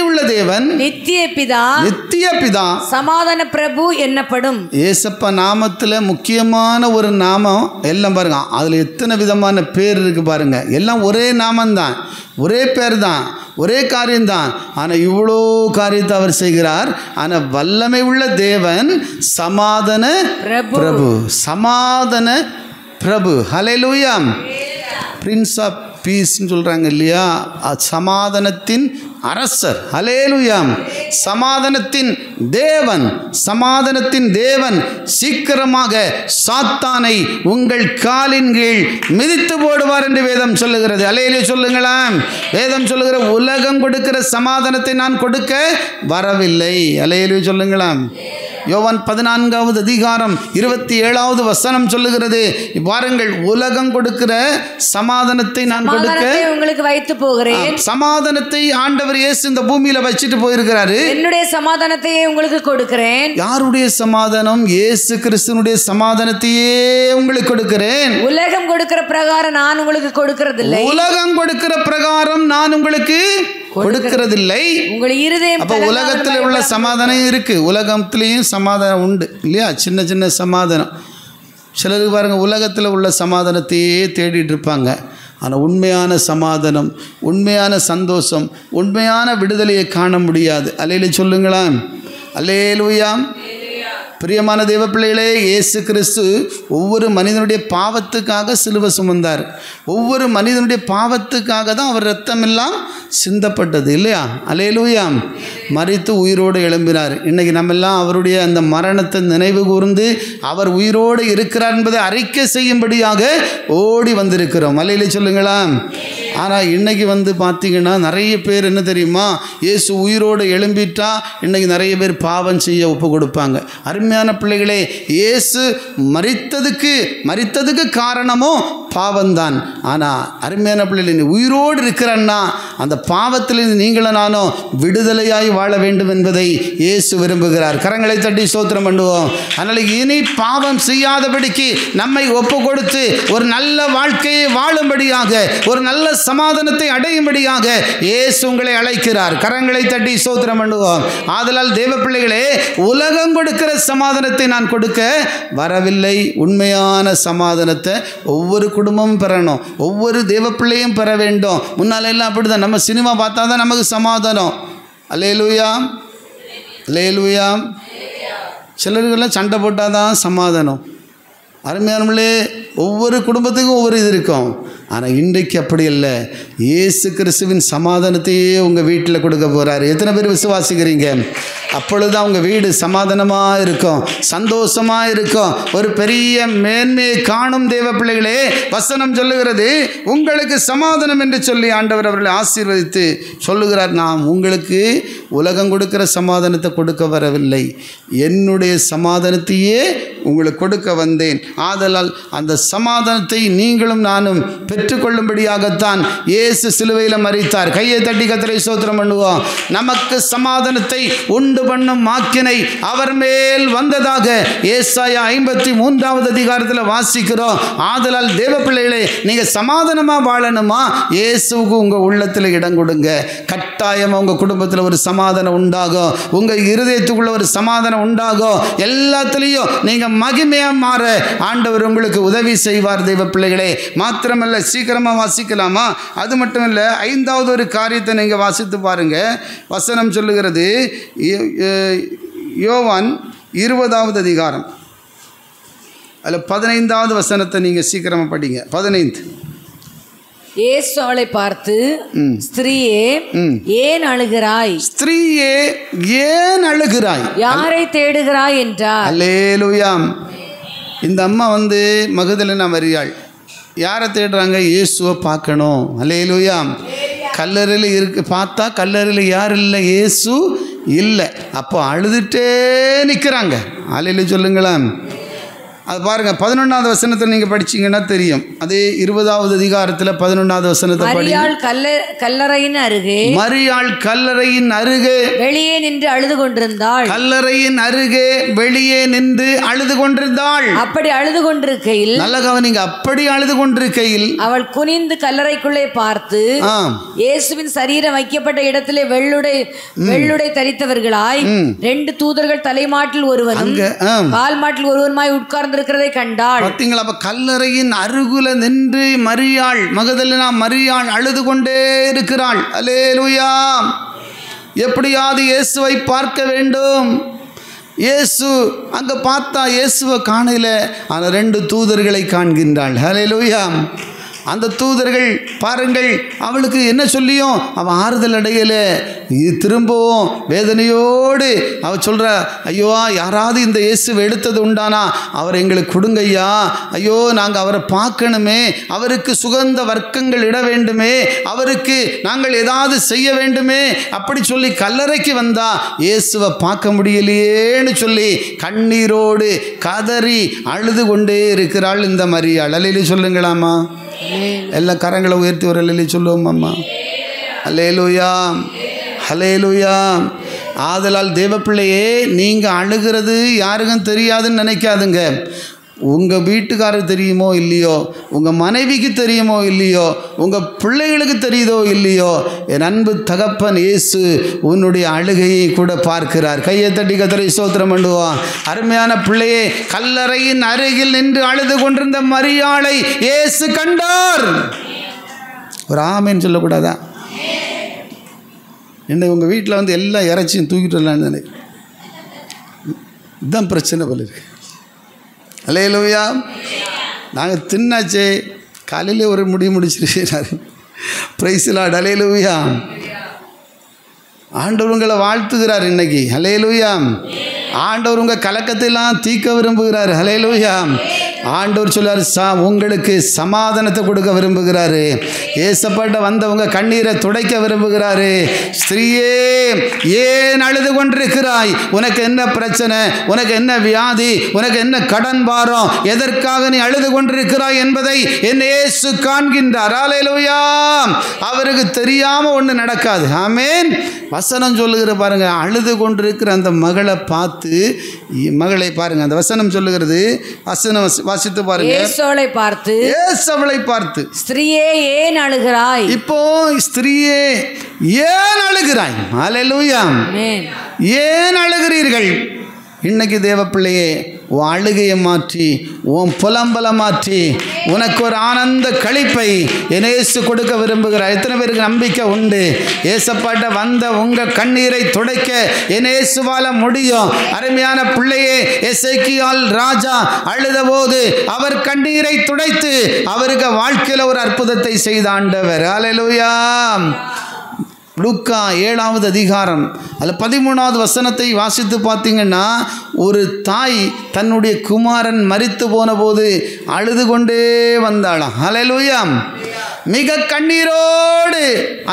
உள்ள தேவன், நித்திய பிதா, சமாதான பிரபு என்னப்படும். ஏசப்பா நாமத்தில் முக்கியமான ஒரு நாமம் எல்லாம் பாருங்க, அதில் எத்தனை விதமான பேர் இருக்கு பாருங்க. எல்லாம் ஒரே நாமந்தான், ஒரே பேர் தான், ஒரே காரியம்தான். ஆனால் இவ்வளோ காரியத்தை அவர் செய்கிறார். ஆனால் வல்லமை உள்ள தேவன், சமாதான பிரபு, சமாதான பிரபு. ஹல்லேலூயா. பிரின்ஸ் ஆஃப் பீஸ்ன்னு சொல்கிறாங்க இல்லையா, சமாதானத்தின் அரசர். ஹல்லேலூயா. சமாதானத்தின் தேவன் சீக்கிரமாக சாத்தானை உங்கள் காலின் கீழ் மிதித்து போடுவார் என்று வேதம் சொல்லுகிறது. ஹல்லேலூயா சொல்லுங்களேன். வேதம் சொல்லுகிற, உலகம் கொடுக்கிற சமாதானத்தை நான் கொடுக்க வரவில்லை. ஹல்லேலூயா சொல்லுங்களேன். யோவான் 14:27 சொல்லுகிறது, பாருங்கள், உலகம் கொடுக்கிற சமாதானத்தை நான் கொடுக்க உங்களுக்கு வைத்து போகிறேன். சமாதானத்தை ஆண்டவர் இயேசு இந்த பூமியில வச்சிட்டு போயிருக்கிறாரு. என்னுடைய சமாதானத்தையே உங்களுக்கு கொடுக்கிறேன். யாருடைய சமாதானம்? இயேசு கிறிஸ்துனுடைய சமாதானத்தையே உங்களுக்கு கொடுக்கிறேன். உலகம் கொடுக்கிற பிரகாரம் நான் உங்களுக்கு கொடுக்கிறதில்லை. உலகம் கொடுக்கிற பிரகாரம் நான் உங்களுக்கு கொடுக்கிறதில்லை. உங்கள் இருதயம். அப்ப உலகத்தில் உள்ள சமாதானம் இருக்கு, உலகத்திலையும் சமாதானம் உண்டு இல்லையா? சின்ன சின்ன சமாதானம். சிலருக்கு பாருங்க, உலகத்தில் உள்ள சமாதானத்தையே தேடிட்டு இருப்பாங்க. ஆனால் உண்மையான சமாதானம், உண்மையான சந்தோஷம், உண்மையான விடுதலையை காண முடியாது. அல்லேலூயா சொல்லுங்களா. அல்லேலூயா. பிரியமான தேவ பிள்ளைகளே, இயேசு கிறிஸ்து ஒவ்வொரு மனிதனுடைய பாவத்துக்காக சிலுவை சுமந்தார். ஒவ்வொரு மனிதனுடைய பாவத்துக்காக தான் அவர் ரத்தம் எல்லாம் சிந்தப்பட்டது இல்லையா? அல்லேலூயா. மரித்து உயிரோடு எழும்பினார். இன்றைக்கி நம்மெல்லாம் அவருடைய அந்த மரணத்தை நினைவு கூர்ந்து அவர் உயிரோடு இருக்கிறார் என்பதை அறிக்கை செய்யும்படியாக ஓடி வந்திருக்கிறோம். அல்லேலூயா சொல்லுங்களா. ஆனால் இன்றைக்கி பார்த்திங்கன்னா நிறைய பேர் என்ன தெரியுமா, இயேசு உயிரோடு எழும்பிட்டா இன்றைக்கி நிறைய பேர் பாவம் செய்ய ஒப்பு கொடுப்பாங்க. அருமையான பிள்ளைகளே, இயேசு மரித்ததுக்கு காரணமோ பாவம்தான். ஆனால் அருமையான பிள்ளைகளே, உயிரோடு இருக்கிறன்னா அந்த பாவத்திலிருந்து நீங்களும் நானும் விடுதலையாய் வாழ வேண்டும் என்பதை இயேசு விரும்புகிறார். கரங்களை தட்டி ஸ்தோத்திரம் பண்ணுவோம். அதனால் இனி பாவம் செய்யாதபடிக்கு நம்மை ஒப்பு கொடுத்து ஒரு நல்ல வாழ்க்கையை வாழும்படியாக, ஒரு நல்ல சமாதானத்தை அடையும்படியாக இயேசு உங்களை அழைக்கிறார். கரங்களை தட்டி ஸ்தோத்திரம் பண்ணுவோம். ஆதலால் தேவ பிள்ளைகளே, உலகம் கொடுக்கிற சமாதானத்தை நான் கொடுக்க வரவில்லை. உண்மையான சமாதானத்தை ஒவ்வொரு குடும்பமும் பெறணும், ஒவ்வொரு தேவ பிள்ளையும் பெற வேண்டும். முன்னால எல்லாம் அப்படிதான், நம்ம சினிமா பார்த்தா தான் நமக்கு சமாதானம். அல்லேலூயா, அல்லேலூயா. சிலருக்கெல்லாம் சண்டை போட்டால் தான் சமாதானம். அருமையானவர்களே, ஒவ்வொரு குடும்பத்துக்கும் ஒவ்வொரு இது இருக்கும். ஆனால் இன்றைக்கு அப்படி இல்லை. இயேசு கிறிஸ்துவின் சமாதானத்தையே உங்கள் வீட்டில் கொடுக்க போகிறாரு. எத்தனை பேர் விசுவாசிக்கிறீங்க? அப்பொழுதுதான் உங்கள் வீடு சமாதானமாக இருக்கும், சந்தோஷமாக இருக்கும், ஒரு பெரிய மேன்மையை காணும். தேவ பிள்ளைகளே, வசனம் சொல்லுகிறது, உங்களுக்கு சமாதானம் என்று சொல்லி ஆண்டவர் அவர்களை ஆசீர்வதித்து சொல்லுகிறார், நான் உங்களுக்கு உலகம் கொடுக்கிற சமாதானத்தை கொடுக்க வரவில்லை, என்னுடைய சமாதானத்தையே உங்களுக்கு கொடுக்க வந்தேன். ஆதலால் அந்த சமாதானத்தை நீங்களும் நானும் பெற்றுக்கொள்ளும்படியாகத்தான் இயேசு சிலுவையில் மரித்தார். கையை தட்டி கர்த்தரை ஸ்தோத்திரம் பண்ணுவோம். நமக்கு சமாதானத்தை உண்டு பண்ணும் ஆக்கினை அவர் மேல் வந்ததாக ஏசாயா 53 வாசிக்கிறோம். ஆதலால் தேவ பிள்ளைகளே, நீங்கள் சமாதானமாக வாழணுமா? இயேசுவுக்கு உங்கள் உள்ளத்தில் இடம் கொடுங்க. கட்டாயமாக உங்கள் குடும்பத்தில் ஒரு சமாதானம் உண்டாகும், உங்கள் இருதயத்துக்குள்ள ஒரு சமாதானம் உண்டாகும். எல்லாத்துலேயும் நீங்கள் மகிமையாக மாற ஆண்டவர் உங்களுக்கு உதவி செய்வார். தேவ பிள்ளைகளே, மாத்திரமல்ல, சீக்கிரமாக வாசிக்கலாமா? அது மட்டுமல்ல, 5வது ஒரு காரியத்தை நீங்கள் வாசித்து பாருங்க. வசனம் சொல்லுகிறது, யோவான் 20வது அதிகாரம், அதில் 15வது வசனத்தை நீங்கள் சீக்கிரமாக படிங்க. 15. இயேசு அவளை பார்த்து, ஸ்திரீயே, ஏன் அழுகிறாய்? ஸ்திரீயே, ஏன் அழுகிறாய்? யாரை தேடுகிறாய் என்றார். அல்லேலூயா. இந்த அம்மா மகதலேனா மரியாள் யாரை தேடுறாங்க? இயேசுவை பார்க்கணும். அல்லேலூயா. கல்லறையில் இருக்கு. பார்த்தா கல்லறையில் யார் இல்லை? இயேசு இல்லை. அப்போ அழுதுகிட்டே நிற்கிறாங்க. அல்லேலூயா சொல்லுங்களேன். அது பாருங்கள், 11வது வசனத்தை நீங்கள் படிச்சிங்கன்னா தெரியும். அதே 20வது அதிகாரத்தில் 11வது வசனத்தை படி. மரியாள் கல்லறையின் அருகே வெளியே நின்று அழுது கொண்டிருந்தாள். கல்லறையின் அருகே வெளியே நின்று அழுது கொண்டிருந்தாள். அப்படி அழுது கொண்டிருக்கையில், நல்ல கவனிங்க, அப்படி அழுது கொண்டிருக்கையில் அவள் குனிந்து கல்லறைக்குள்ளே பார்த்து, இயேசுவின் சரீரம் வைக்கப்பட்ட இடத்திலே வெள்ளுடை தரித்தவர்களாய் 2 தூதர்கள் தலைமாட்டில் ஒருவனும் கால் மாட்டில் ஒருவனுமாய் உட்கார்ந்து இருக்கிறதை கண்டாள். பார்த்தீங்களா? அப்ப கல்லறையின் அருகுல நின்று மரியாள், மகதலேனா மரியாள் அழுது கொண்டே இருக்கிறாள். அல்லேலூயா. எப்படியாவது இயேசுவை பார்க்க வேண்டும். இயேசு அங்க பார்த்தா இயேசுவை காணல. ஆனால் 2 தூதர்களை காண்கின்றாள். அல்லேலூயா. அந்த தூதர்கள் பாருங்கள், அவளுக்கு என்ன சொல்லியும் அவள் ஆறுதல் அடையல. இது திரும்பவும் வேதனையோடு அவள் சொல்கிறா, ஐயோ யாராவது இந்த இயேசுவை எடுத்தது உண்டானா அவர் எங்களுக்கு கொடுங்கய்யா. ஐயோ நாங்கள் அவரை பார்க்கணுமே, அவருக்கு சுகந்த வர்க்கங்கள் இட வேண்டுமே, அவருக்கு நாங்கள் ஏதாவது செய்ய வேண்டுமே. அப்படி சொல்லி கல்லறைக்கு வந்தா இயேசுவை பார்க்க முடியலையேன்னு சொல்லி கண்ணீரோடு கதறி அழுது கொண்டே இருக்கிறாள் இந்த மரியாள். அல்லேலூயா சொல்லுங்களாமா. எல்லா கரங்களை உயர்த்தி ஒரு அல்லேலூயா சொல்லுவோம் அம்மா. அல்லேலூயா, அல்லேலூயா. ஆதலால் தேவப்பிள்ளையே, நீங்கள் அழுகிறது யாருக்கும் தெரியாதுன்னு நினைக்காதுங்க. உங்கள் வீட்டுக்காரருக்கு தெரியுமோ இல்லையோ, உங்கள் மனைவிக்கு தெரியுமோ இல்லையோ, உங்கள் பிள்ளைகளுக்கு தெரியுதோ இல்லையோ, என் அன்பு தகப்பன் இயேசு உன்னுடைய அழுகையை கூட பார்க்கிறார். கையை தட்டி கர்த்தரை ஸ்தோத்திரம் பண்ணுவான். அருமையான பிள்ளையே, கல்லறையின் அருகில் நின்று அழுது கொண்டிருந்த மரியாளை இயேசு கண்டார். ஒரு ஆமேன்னு சொல்லக்கூடாதா? என்ன உங்கள் வீட்டில் வந்து எல்லா இறைச்சியும் தூக்கிட்டு வரலான்னு நினைக்கிறேன். இதுதான் பிரச்சனை போல இருக்கு. அல்லேலூயா. நாங்கள் தின்னாச்சே, காலையில் ஒரு முடிச்சிருக்கிறாரு. Price Lord. அல்லேலூயா. ஆண்டவர் உங்களை வாழ்த்துகிறார் இன்னைக்கு. அல்லேலூயா. ஆண்டவர் உங்கள் கலக்கத்தையெல்லாம் தீர்க்க விரும்புகிறார். அல்லேலூயா. ஆண்டவர் சொல்லார், உங்களுக்கு சமாதானத்தை கொடுக்க விரும்புகிறாரு. ஏசப்பட்ட வந்தவங்க கண்ணீரை துடைக்க விரும்புகிறாரு. ஸ்திரீயே, ஏன் அழுது கொண்டிருக்கிறாய்? உனக்கு என்ன பிரச்சனை? உனக்கு என்ன வியாதி? உனக்கு என்ன கடன் பாரம்? எதற்காக நீ அழுது கொண்டிருக்கிறாய் என்பதை என் இயேசு காண்கின்றார். அல்லேலூயா. அவருக்கு தெரியாம ஒன்று நடக்காது. ஆமென். வசனம் சொல்லுகிற பாருங்க, அழுது கொண்டிருக்கிற அந்த மகளை பார்த்து, மகளை பாருங்க, அந்த வசனம் சொல்லுகிறது. வசனம் வாசித்து பாருங்க. ஏசவளை பார்த்து, ஸ்திரீயே ஏன் அழுகிறாய்? இப்போ ஸ்திரீயே ஏன் அழுகிறாய்? அல்லேலூயா. ஏன் அழுகிறீர்கள்? இன்னைக்கு தேவ பிள்ளையே, உன் அழுகையை மாற்றி, உன் புலம்பலை மாற்றி, உனக்கு ஒரு ஆனந்த களிப்பை இயேசு கொடுக்க விரும்புகிறார். எத்தனை பேருக்கு நம்பிக்கை உண்டு? ஏசப்பாட்ட வந்த உங்கள் கண்ணீரை துடைக்க இயேசுவால முடியும். அருமையான பிள்ளையே, எசேக்கியால் ராஜா அழுத போது அவர் கண்ணீரை துடைத்து அவருக்கு வாழ்க்கையில் ஒரு அற்புதத்தை செய்த ஆண்டவர். அல்லேலூயா. லூக்கா 7வது அதிகாரம் அதில் 13வது வசனத்தை வாசித்து பார்த்தீங்கன்னா, ஒரு தாய் தன்னுடைய குமாரன் மரித்து போன போது அழுது கொண்டே வந்தாளாம். அல்லேலூயா. மிக கண்ணீரோடு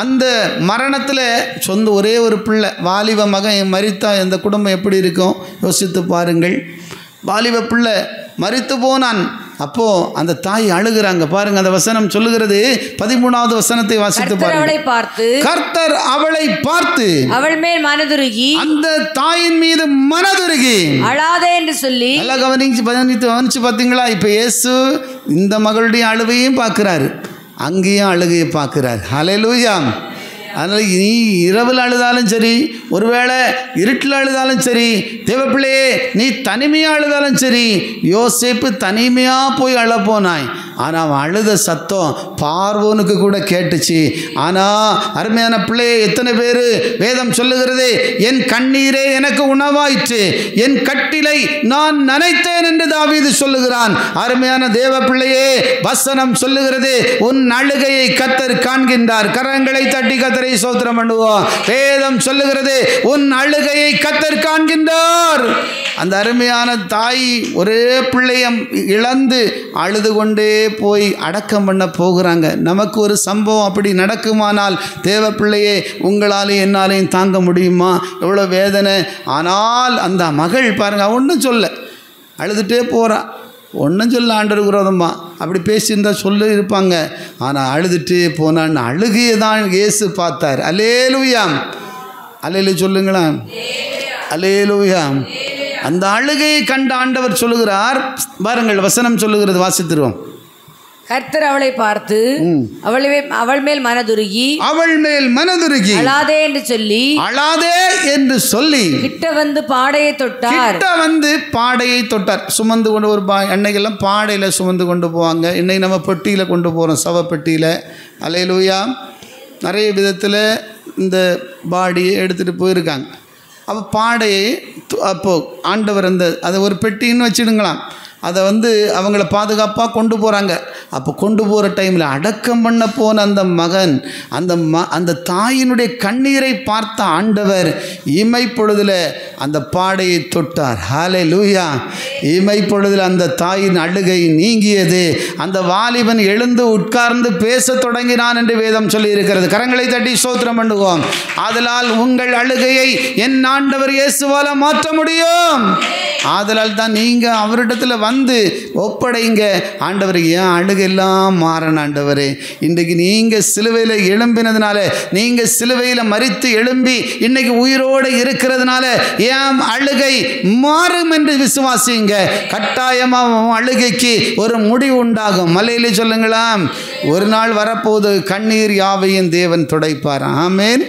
அந்த மரணத்தில் ஒரே ஒரு பிள்ளை, வாலிப மகன் மரித்தா இந்த குடும்பம் எப்படி இருக்கும் யோசித்து பாருங்கள். வாலிப பிள்ளை மரித்து போனான். அப்போ அந்த தாய் அழுகிறாங்க. பாருங்க, அந்த வசனம் சொல்லுகிறது. 13வது வசனத்தை வாசித்து பாருங்க. கர்த்தர் அவளை பார்த்து அவள் மேல் மனதுருகி, அந்த தாயின் மீது மனதுருகி, அழாதே என்று சொல்லி. நல்லா கவனிச்சு பார்த்தீங்களா? இப்போ இயேசு இந்த மகளுடைய அழுவையும் பார்க்கிறாரு, அங்கேயும் அழுகையை பார்க்கிறார். அல்லேலூயா. அதனால் நீ இரவில் அழுதாலும் சரி, ஒருவேளை இருட்டில் அழுதாலும் சரி, தேவப்பிள்ளையே நீ தனிமையாக அழுதாலும் சரி. யோசேப்பு தனிமையாக போய் அழப்போனாய், ஆனால் அவன் அழுத சத்தம் பார்வோனுக்கு கூட கேட்டுச்சு. ஆனால் அருமையான பிள்ளையே, எத்தனை பேர் வேதம் சொல்லுகிறது, என் கண்ணீரே எனக்கு உணவாயிற்று, என் கட்டிலை நான் நனைத்தேன் என்று தாவீது சொல்லுகிறான். அருமையான தேவ பிள்ளையே, வசனம் சொல்லுகிறது, உன் அழுகையை கர்த்தர் காண்கின்றார். கரங்களை தட்டி கர்த்தரை கர்த்தரை ஸ்தோத்திரம் பண்ணுவோம். வேதம் சொல்லுகிறது, உன் அழுகையை கர்த்தர் காண்கின்றார். அந்த அருமையான தாய் ஒரே பிள்ளையை இழந்து அழுது கொண்டே போய் அடக்கம் பண்ண போகிறாங்க. நமக்கு ஒரு சம்பவம் அப்படி நடக்குமானால், தேவ பிள்ளையே உங்களாலே என்னாலையும் தாங்க முடியுமா? எவ்வளோ வேதனை. ஆனால் அந்த மகள் பாருங்க, ஒன்றும் சொல்ல, அழுதுகிட்டே போகிறா. ஒன்றும் சொல்ல ஆண்டவர் விரோதமா அப்படி பேசியிருந்தா சொல்லி இருப்பாங்க. ஆனால் அழுதுகிட்டே போனான்னு அழுகையை தான் இயேசு பார்த்தார். அல்லேலூயாம். அல்லேலூயா சொல்லுங்களேன். அல்லேலூயா. அந்த அழுகையை கண்ட ஆண்டவர் சொல்லுகிறார். பாருங்கள், வசனம் சொல்லுகிறது, வாசித்திருவோம். கர்த்தர் அவளை பார்த்து அவள் மேல் மனதுருகி அழாதே என்று சொல்லி கிட்ட வந்து பாடையை தொட்டார். சுமந்து கொண்டு ஒரு அன்னைக்கெல்லாம் பாடையில் சுமந்து கொண்டு போவாங்க. இன்னைக்கு நம்ம பெட்டியில் கொண்டு போகிறோம், சவப்பெட்டியில். அல்லேலூயா. நிறைய விதத்தில் இந்த பாடியை எடுத்துகிட்டு போயிருக்காங்க. அப்போ பாடையை அப்போது ஆண்டவர் அதை ஒரு பெட்டின்னு வச்சுடுங்களாம். அதை அவங்கள பாதுகாப்பாக கொண்டு போகிறாங்க. அப்போ கொண்டு போகிற டைமில் அடக்கம் பண்ண போன அந்த மகன் அந்த தாயினுடைய கண்ணீரை பார்த்த ஆண்டவர் இமைப்பொழுதில் அந்த பாடையை தொட்டார். ஹல்லேலூயா. இமைப்பொழுதில் அந்த தாயின் அழுகை நீங்கியது. அந்த வாலிபன் எழுந்து உட்கார்ந்து பேச தொடங்கினான் என்று வேதம் சொல்லி இருக்கிறது. கரங்களை தட்டி ஸ்தோத்திரம் பண்ணுவோம். ஆதலால் உங்கள் அழுகையை என் ஆண்டவர் இயேசுவால் மாற்ற முடியும். ஆதலால் தான் நீங்கள் அவரிடத்தில் ஒப்படைங்க. ஆண்டவர், ஏன் அழுகெல்லாம் மாறணும் ஆண்டவரே. இன்றைக்கு நீங்கள் சிலுவையில் எழும்பினதுனால, நீங்கள் சிலுவையில் மரித்து எழும்பி இன்னைக்கு உயிரோடு இருக்கிறதுனால ஏன் அழுகை மாறும் என்று விசுவாசிங்க. கட்டாயமாக அழுகைக்கு ஒரு முடிவு உண்டாகும். மலையிலே சொல்லுங்களாம், ஒரு நாள் வரப்போது கண்ணீர் யாவையும் தேவன் துடைப்பார். ஆமென்.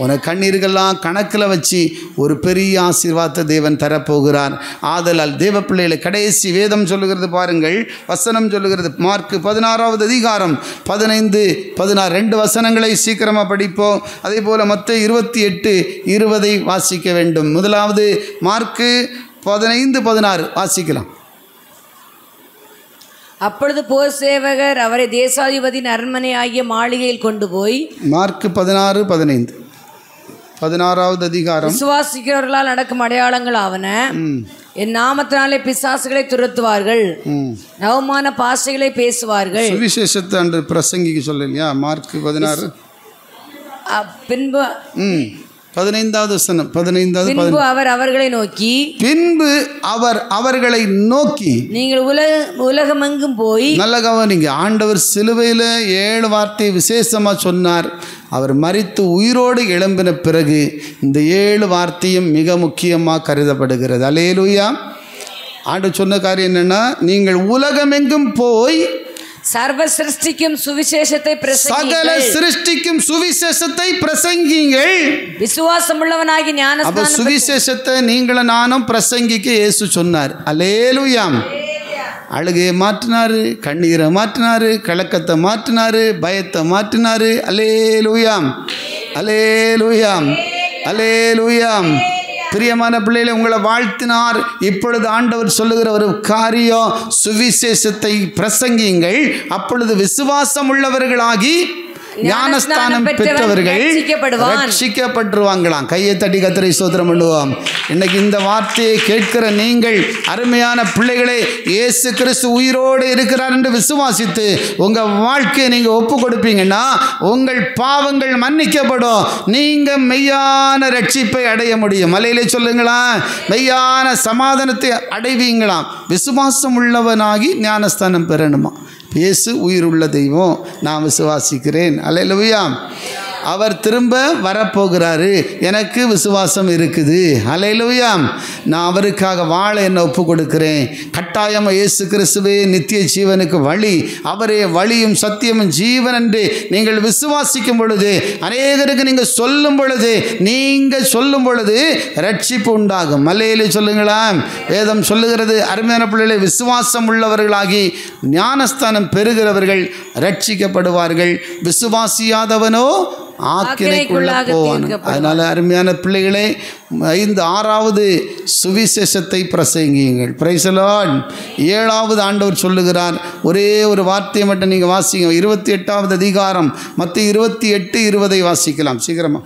உனக்கு கண்ணீர்கள்லாம் கணக்கில் வச்சு ஒரு பெரிய ஆசீர்வாதத்தை தேவன் தரப்போகிறார். ஆதலால் தேவ பிள்ளைகளை கடைசி வேதம் சொல்லுகிறது பாருங்கள், வசனம் சொல்லுகிறது. மார்க் 16வது அதிகாரம் 15, 16 2 வசனங்களை சீக்கிரமாக படிப்போம். அதே போல் மத்தேயு 28:20 வாசிக்க வேண்டும். முதலாவது மார்க் 15:16 வாசிக்கலாம். அப்பொழுது போர் சேவகர் அவரை தேசாதிபதியின் அரண்மனை ஆகிய மாளிகையில் கொண்டு போய், மார்க் 16:15 16வது அதிகாரம். விசுவாசிக்கிறவர்களால் நடக்கும் அடையாளங்கள் ஆவன, என் நாமத்தினாலே பிசாசுகளை துரத்துவார்கள், நவமான பாஷைகளை பேசுவார்கள். சுவிசேஷத்தை அன்று பிரசங்கிக்கு சொல்லலையா? மார்க் 16 பின்பு 15வது வசனம். 15வது. பின்பு அவர் அவர்களை நோக்கி நீங்கள் உலகமெங்கும் போய். நல்ல கவனிங்க. ஆண்டவர் சிலுவையில் 7 வார்த்தை விசேஷமாக சொன்னார். அவர் மரித்து உயிரோடு எழும்பின பிறகு இந்த 7 வார்த்தையும் மிக முக்கியமாக கருதப்படுகிறது. அல்லேலூயா. ஆண்டவர் சொன்ன காரியம் என்னன்னா, நீங்கள் உலகமெங்கும் போய் சர்வ சிருஷ்டிக்கும் சுவிசேஷத்தை பிரசங்கியுங்கள். சகல சிருஷ்டிக்கும் சுவிசேஷத்தை பிரசங்கியுங்கள். விசுவாசம் உள்ளவனாகி ஞானஸ்நானம். அப்ப சுவிசேஷத்தை நீங்களும் நானும் பிரசங்கிக்க இயேசு சொன்னார். அல்லேலூயா. அழுகையை மாற்றினாரு, கண்ணீரை மாற்றினாரு, கலக்கத்தை மாற்றினாரு, பயத்தை மாற்றினாரு. அல்லேலூயா. அல்லேலூயா. அல்லேலூயா. பிரியமான பிள்ளைகளை, உங்களை வாழ்த்தினார். இப்பொழுது ஆண்டவர் சொல்லுகிற ஒரு காரியம், சுவிசேஷத்தை பிரசங்கியுங்கள். அப்பொழுது விசுவாசம் உள்ளவர்களாகி ஞானஸ்தானம் பெற்றவர்கள் ரட்சிக்கப்பட்டுருவாங்களாம். கையை தட்டி கர்த்தரை ஸ்தோத்திரம் பண்ணுவோம். இன்னைக்கு இந்த வார்த்தையை கேட்கிற நீங்கள் அருமையான பிள்ளைகளே, இயேசு கிறிஸ்து உயிரோடு இருக்கிறார் என்று விசுவாசித்து உங்கள் வாழ்க்கையை நீங்கள் ஒப்பு கொடுப்பீங்கன்னா உங்கள் பாவங்கள் மன்னிக்கப்படும். நீங்கள் மெய்யான ரட்சிப்பை அடைய முடியும். மலையிலே சொல்லுங்களா, மெய்யான சமாதானத்தை அடைவீங்களாம். விசுவாசம் உள்ளவனாகி ஞானஸ்தானம் பெறணுமா? இயேசு உயிருள்ள தெய்வம், நான் விசுவாசிக்கிறேன். அல்லேலூயா. அவர் திரும்ப வரப்போகிறாரு, எனக்கு விசுவாசம் இருக்குது. அல்லேலூயா. நான் அவருக்காக வாழ என்னை ஒப்பு கொடுக்கிறேன். கட்டாயமாக இயேசு கிறிஸ்துவே நித்திய ஜீவனுக்கு வழி, அவரே வழியும் சத்தியமும் ஜீவன் என்று நீங்கள் விசுவாசிக்கும் பொழுது, அநேகருக்கு நீங்கள் சொல்லும் பொழுது ரட்சிப்பு உண்டாகும். மல்லையிலே சொல்லுங்களா, வேதம் சொல்லுகிறது, அருமையான பிள்ளைகளை, விசுவாசம் உள்ளவர்களாகி ஞானஸ்தானம் பெறுகிறவர்கள் ரட்சிக்கப்படுவார்கள். விசுவாசியாதவனோ ஆக்கினைக்குள்ள போவான். அதனால் அருமையான பிள்ளைகளே, 6வது சுவிசேஷத்தை பிரசங்கியுங்கள். Price the Lord. 7வது ஆண்டவர் சொல்லுகிறார், ஒரே ஒரு வார்த்தையை மட்டும் நீங்கள் வாசிங்க. 28வது அதிகாரம் மத்தேயு 28:20 வாசிக்கலாம் சீக்கிரமா.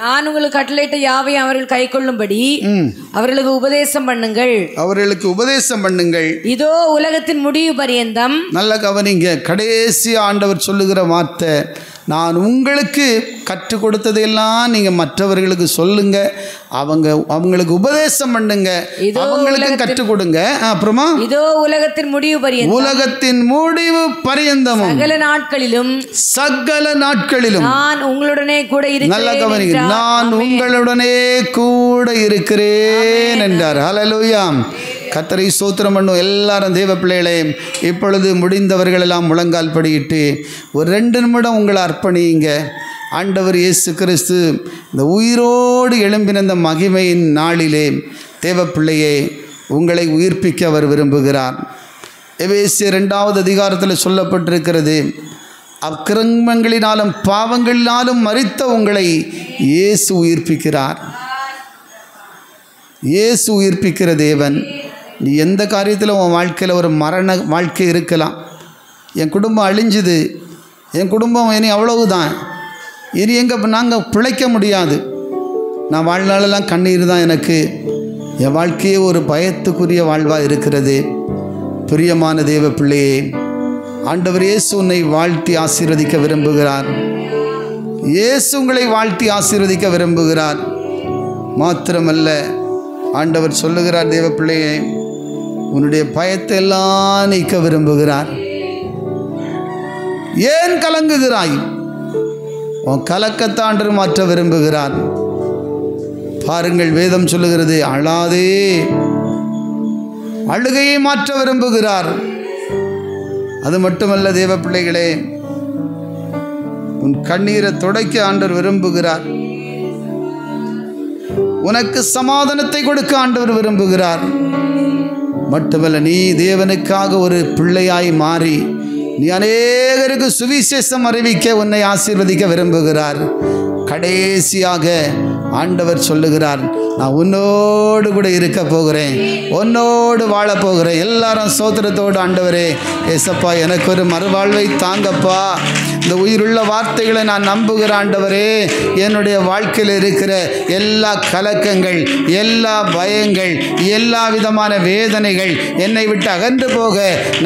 நான் உங்களுக்கு கட்டளையிட்ட யாவையும் அவர்கள் கை கொள்ளும்படி அவர்களுக்கு உபதேசம் பண்ணுங்கள். இதோ உலகத்தின் முடிவு பரியந்தம். நல்ல கவனிங்க, கடைசி ஆண்டவர் சொல்லுகிற வார்த்தை, நான் உங்களுக்கு கற்றுக் கொடுத்ததையெல்லாம் நீங்கள் மற்றவர்களுக்கு சொல்லுங்க, அவங்களுக்கு உபதேசம் பண்ணுங்க, அவங்களுக்கு கற்றுக் கொடுங்க. அப்புறமா இதோ உலகத்தின் முடிவு பரியந்தமும் சகல நாட்களிலும் நான் உங்களுடனே கூட இருக்கிறேன். நல்ல கவனிங்க, நான் உங்களுடனே கூட இருக்கிறேன் என்றார். ஹல்லேலூயா. கர்த்தரை ஸ்தோத்திரம் பண்ணும். எல்லாரும் தேவ பிள்ளைகளே, இப்பொழுது முடிந்தவர்கள் எல்லாம் முழங்கால் படியிட்டு ஒரு 2 நிமிடம் உங்களை அர்ப்பணியுங்க. ஆண்டவர் இயேசு கிறிஸ்து இந்த உயிரோடு எழும்பின இந்த மகிமையின் நாளிலே தேவ பிள்ளையே உங்களை உயிர்ப்பிக்க அவர் விரும்புகிறார். எபேசியர் 2வது அதிகாரத்தில் சொல்லப்பட்டிருக்கிறது, அக்கிரமங்களினாலும் பாவங்களினாலும் மரித்த உங்களை இயேசு உயிர்ப்பிக்கிறார். இயேசு உயிர்ப்பிக்கிற தேவன். நீ எந்த காரியத்தில் உன் வாழ்க்கையில் ஒரு மரண வாழ்க்கை இருக்கலாம். என் குடும்பம் அழிஞ்சுது, என் குடும்பம் இனி அவ்வளவுதான், இனி நாங்கள் பிழைக்க முடியாது, நான் வாழ்நாளெல்லாம் கண்ணீர் தான், எனக்கு என் வாழ்க்கையே ஒரு பயத்துக்குரிய வாழ்வாக இருக்கிறது. பிரியமான தேவ பிள்ளையே, ஆண்டவர் இயேசு உன்னை வாழ்த்தி ஆசீர்வதிக்க விரும்புகிறார். இயேசு உங்களை வாழ்த்தி ஆசீர்வதிக்க விரும்புகிறார். மாத்திரமல்ல, ஆண்டவர் சொல்லுகிறார், தேவ பிள்ளையே, உன்னுடைய பயத்தை எல்லாம் நீக்க விரும்புகிறார். ஏன் கலங்குகிறாய்? உன் கலக்கத்தை ஆண்டவர் மாற்ற விரும்புகிறார். பாருங்கள், வேதம் சொல்லுகிறது, அழாதே, அழுகையை மாற்ற விரும்புகிறார். அது மட்டுமல்ல தேவ பிள்ளைகளே, உன் கண்ணீரை துடைக்க ஆண்டவர் விரும்புகிறார். உனக்கு சமாதானத்தை கொடுக்க ஆண்டவர் விரும்புகிறார். மட்டுமல்ல, நீ தேவனுக்காக ஒரு பிள்ளையாய் மாறி நீ அநேகருக்கு சுவிசேஷம் அறிவிக்க உன்னை ஆசீர்வதிக்க விரும்புகிறார். கடைசியாக ஆண்டவர் சொல்லுகிறார், நான் உன்னோடு கூட இருக்க போகிறேன், உன்னோடு வாழ போகிறேன். எல்லாரும் சோத்திரத்தோடு, ஆண்டவரே ஏசப்பா, எனக்கு ஒரு மறுவாழ்வை தாங்கப்பா, இந்த உயிருள்ள வார்த்தைகளை நான் நம்புகிற ஆண்டவரே, என்னுடைய வாழ்க்கையில் இருக்கிற எல்லா கலக்கங்கள், எல்லா பயங்கள், எல்லா விதமான வேதனைகள் என்னை விட்டு அகன்று போக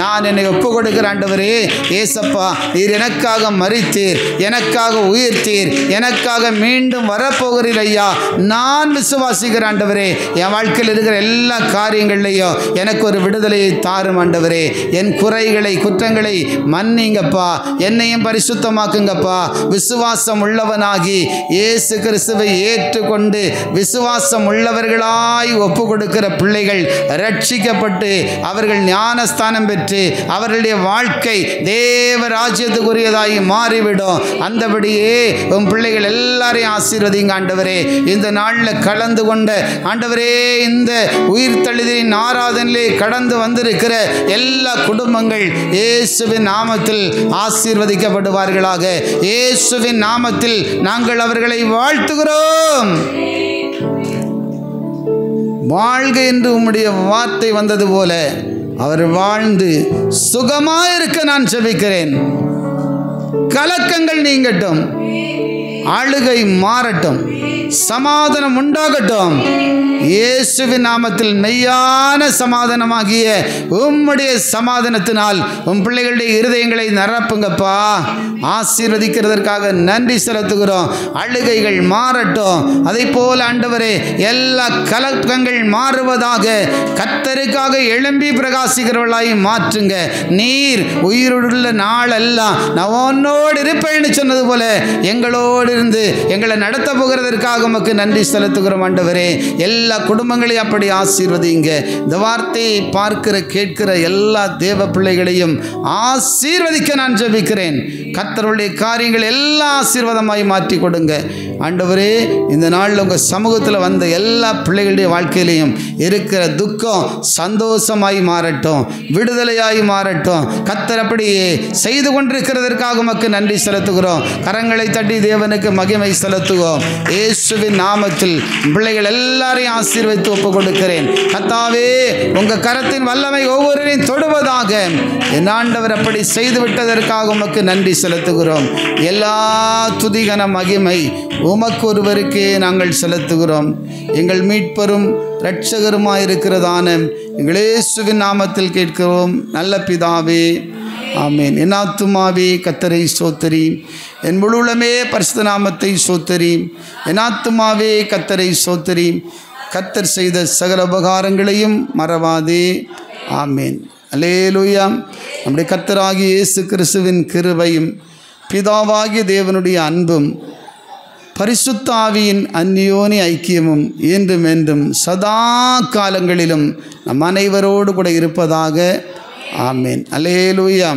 நான் என்னை ஒப்பு கொடுக்கிற ஆண்டவரே ஏசப்பா, நீர் எனக்காக மரித்தீர், எனக்காக உயிர்த்தீர், எனக்காக மீண்டும் வரப்போகிறீர் ஐயா. நான் விசுவாசிக்கிற ஆண்டவரே, என் வாழ்க்கையில் இருக்கிற எல்லா காரியங்கள்லையும் எனக்கு ஒரு விடுதலையை தாரும் ஆண்டவரே. என் குறைகளை, குற்றங்களை மன்னிங்கப்பா, என்னையும் பரிசுத்தமாக்குங்கப்பா. விசுவாசம் உள்ளவனாகி இயேசு கிறிஸ்துவை ஏற்றுக்கொண்டு விசுவாசம் உள்ளவர்களாய் ஒப்பு கொடுக்கிற பிள்ளைகள் ரட்சிக்கப்பட்டு அவர்கள் ஞானஸ்தானம் பெற்று அவர்களுடைய வாழ்க்கை தேவ ராஜ்யத்துக்குரியதாய் மாறிவிடும். அந்தபடியே உன் பிள்ளைகள் எல்லாரையும் ஆசீர்வதிங்க ஆண்டவரே. இந்த நாளில் கலந்து கொண்ட ஆண்டவரே, இந்த உயிர் தழுதலின் ஆராதனையிலே கடந்து வந்திருக்கிற எல்லா குடும்பங்கள் இயேசுவின் நாமத்தில் ஆசீர்வதிக்கப்படுவார்களாக. இயேசுவின் நாமத்தில் நாங்கள் அவர்களை வாழ்த்துகிறோம். வாழ்க என்று உம்முடைய வார்த்தை வந்தது போல அவர் வாழ்ந்து சுகமாயிருக்க நான் ஜெபிக்கிறேன். கலக்கங்கள் நீங்கட்டும், அழுகை மாறட்டும், சமாதானம் உண்டாகட்டும். இயேசுவின் நாமத்தில் மெய்யான சமாதானமாகிய உம்முடைய சமாதானத்தினால் உம் பிள்ளைகளுடைய இருதயங்களை நிரப்புங்கப்பா. ஆசீர்வதிக்கிறதற்காக நன்றி செலுத்துகிறோம். அழுகைகள் மாறட்டும். அதை போல ஆண்டவரே, எல்லா கலக்கங்கள் மாறுவதாக கர்த்தருக்காக எழும்பி பிரகாசிக்கிறவர்களாய் மாற்றுங்க. நீர் உயிருள்ள நாளெல்லாம் நான் உன்னோடு இருப்பேன்னு சொன்னது போல எங்களோடு இருந்து எங்களை நடத்த போகிறதற்காக செய்ததற்காக உமக்கு நன்றி செலுத்துகிறோம் ஆண்டவரே. எல்லா குடும்பங்களையும் அப்படி ஆசீர்வதிங்க. இந்த வார்த்தையை பார்க்கிற கேட்கிற எல்லா தேவ பிள்ளைகளையும் ஆசீர்வதிக்க நான் ஜெபிக்கிறேன். கர்த்தருடைய காரியங்கள் எல்லா ஆசீர்வாதமாய் மாற்றி கொடுங்க ஆண்டவரே. இந்த நாளில் உங்கள் சமூகத்தில் வந்த எல்லா பிள்ளைகளுடைய வாழ்க்கையிலையும் இருக்கிற துக்கம் சந்தோஷமாய் மாறட்டும், விடுதலையாய் மாறட்டும். கர்த்தர் அப்படியே செய்து கொண்டிருக்கிறதற்காக உமக்கு நன்றி செலுத்துகிறோம். கரங்களை தட்டி தேவனுக்கு மகிமை செலுத்துவோம். இயேசுவின் நாமத்தில் பிள்ளைகள் எல்லாரையும் ஆசீர்வதித்து ஒப்புக் கொடுக்கிறேன். கர்த்தாவே, உங்கள் கரத்தின் வல்லமை ஒவ்வொருவரையும் தொடுவதாக. என் ஆண்டவர் அப்படி செய்து விட்டதற்காக உமக்கு நன்றி செலுத்துகிறோம். எல்லா துதிகன மகிமை உமக்கு ஒருவருக்கே நாங்கள் செலுத்துகிறோம். எங்கள் மீட்பரும் இரட்சகருமாயிருக்கிறதான எங்கள் இயேசுவின் நாமத்தில் கேட்கிறோம் நல்ல பிதாவே, ஆமேன். என் ஆத்துமாவே கர்த்தரை ஸ்தோத்திரி, என் முழுவலுமே பரிசுத்த நாமத்தை ஸ்தோத்திரி. என் ஆத்துமாவே கர்த்தரை ஸ்தோத்திரி, கர்த்தர் செய்த சகல உபகாரங்களையும் மறவாதே. ஆமேன். அல்லேலூயா. நம்முடைய கர்த்தராகிய இயேசு கிறிஸ்துவின் கிருபையும் பிதாவாகிய தேவனுடைய அன்பும் பரிசுத்த ஆவியின் அந்யோனி ஐக்கியமும் என்றும் என்றும் சதா காலங்களிலும் நம் அனைவரோடு கூட இருப்பதாக. ஆமேன். அல்லேலூயா.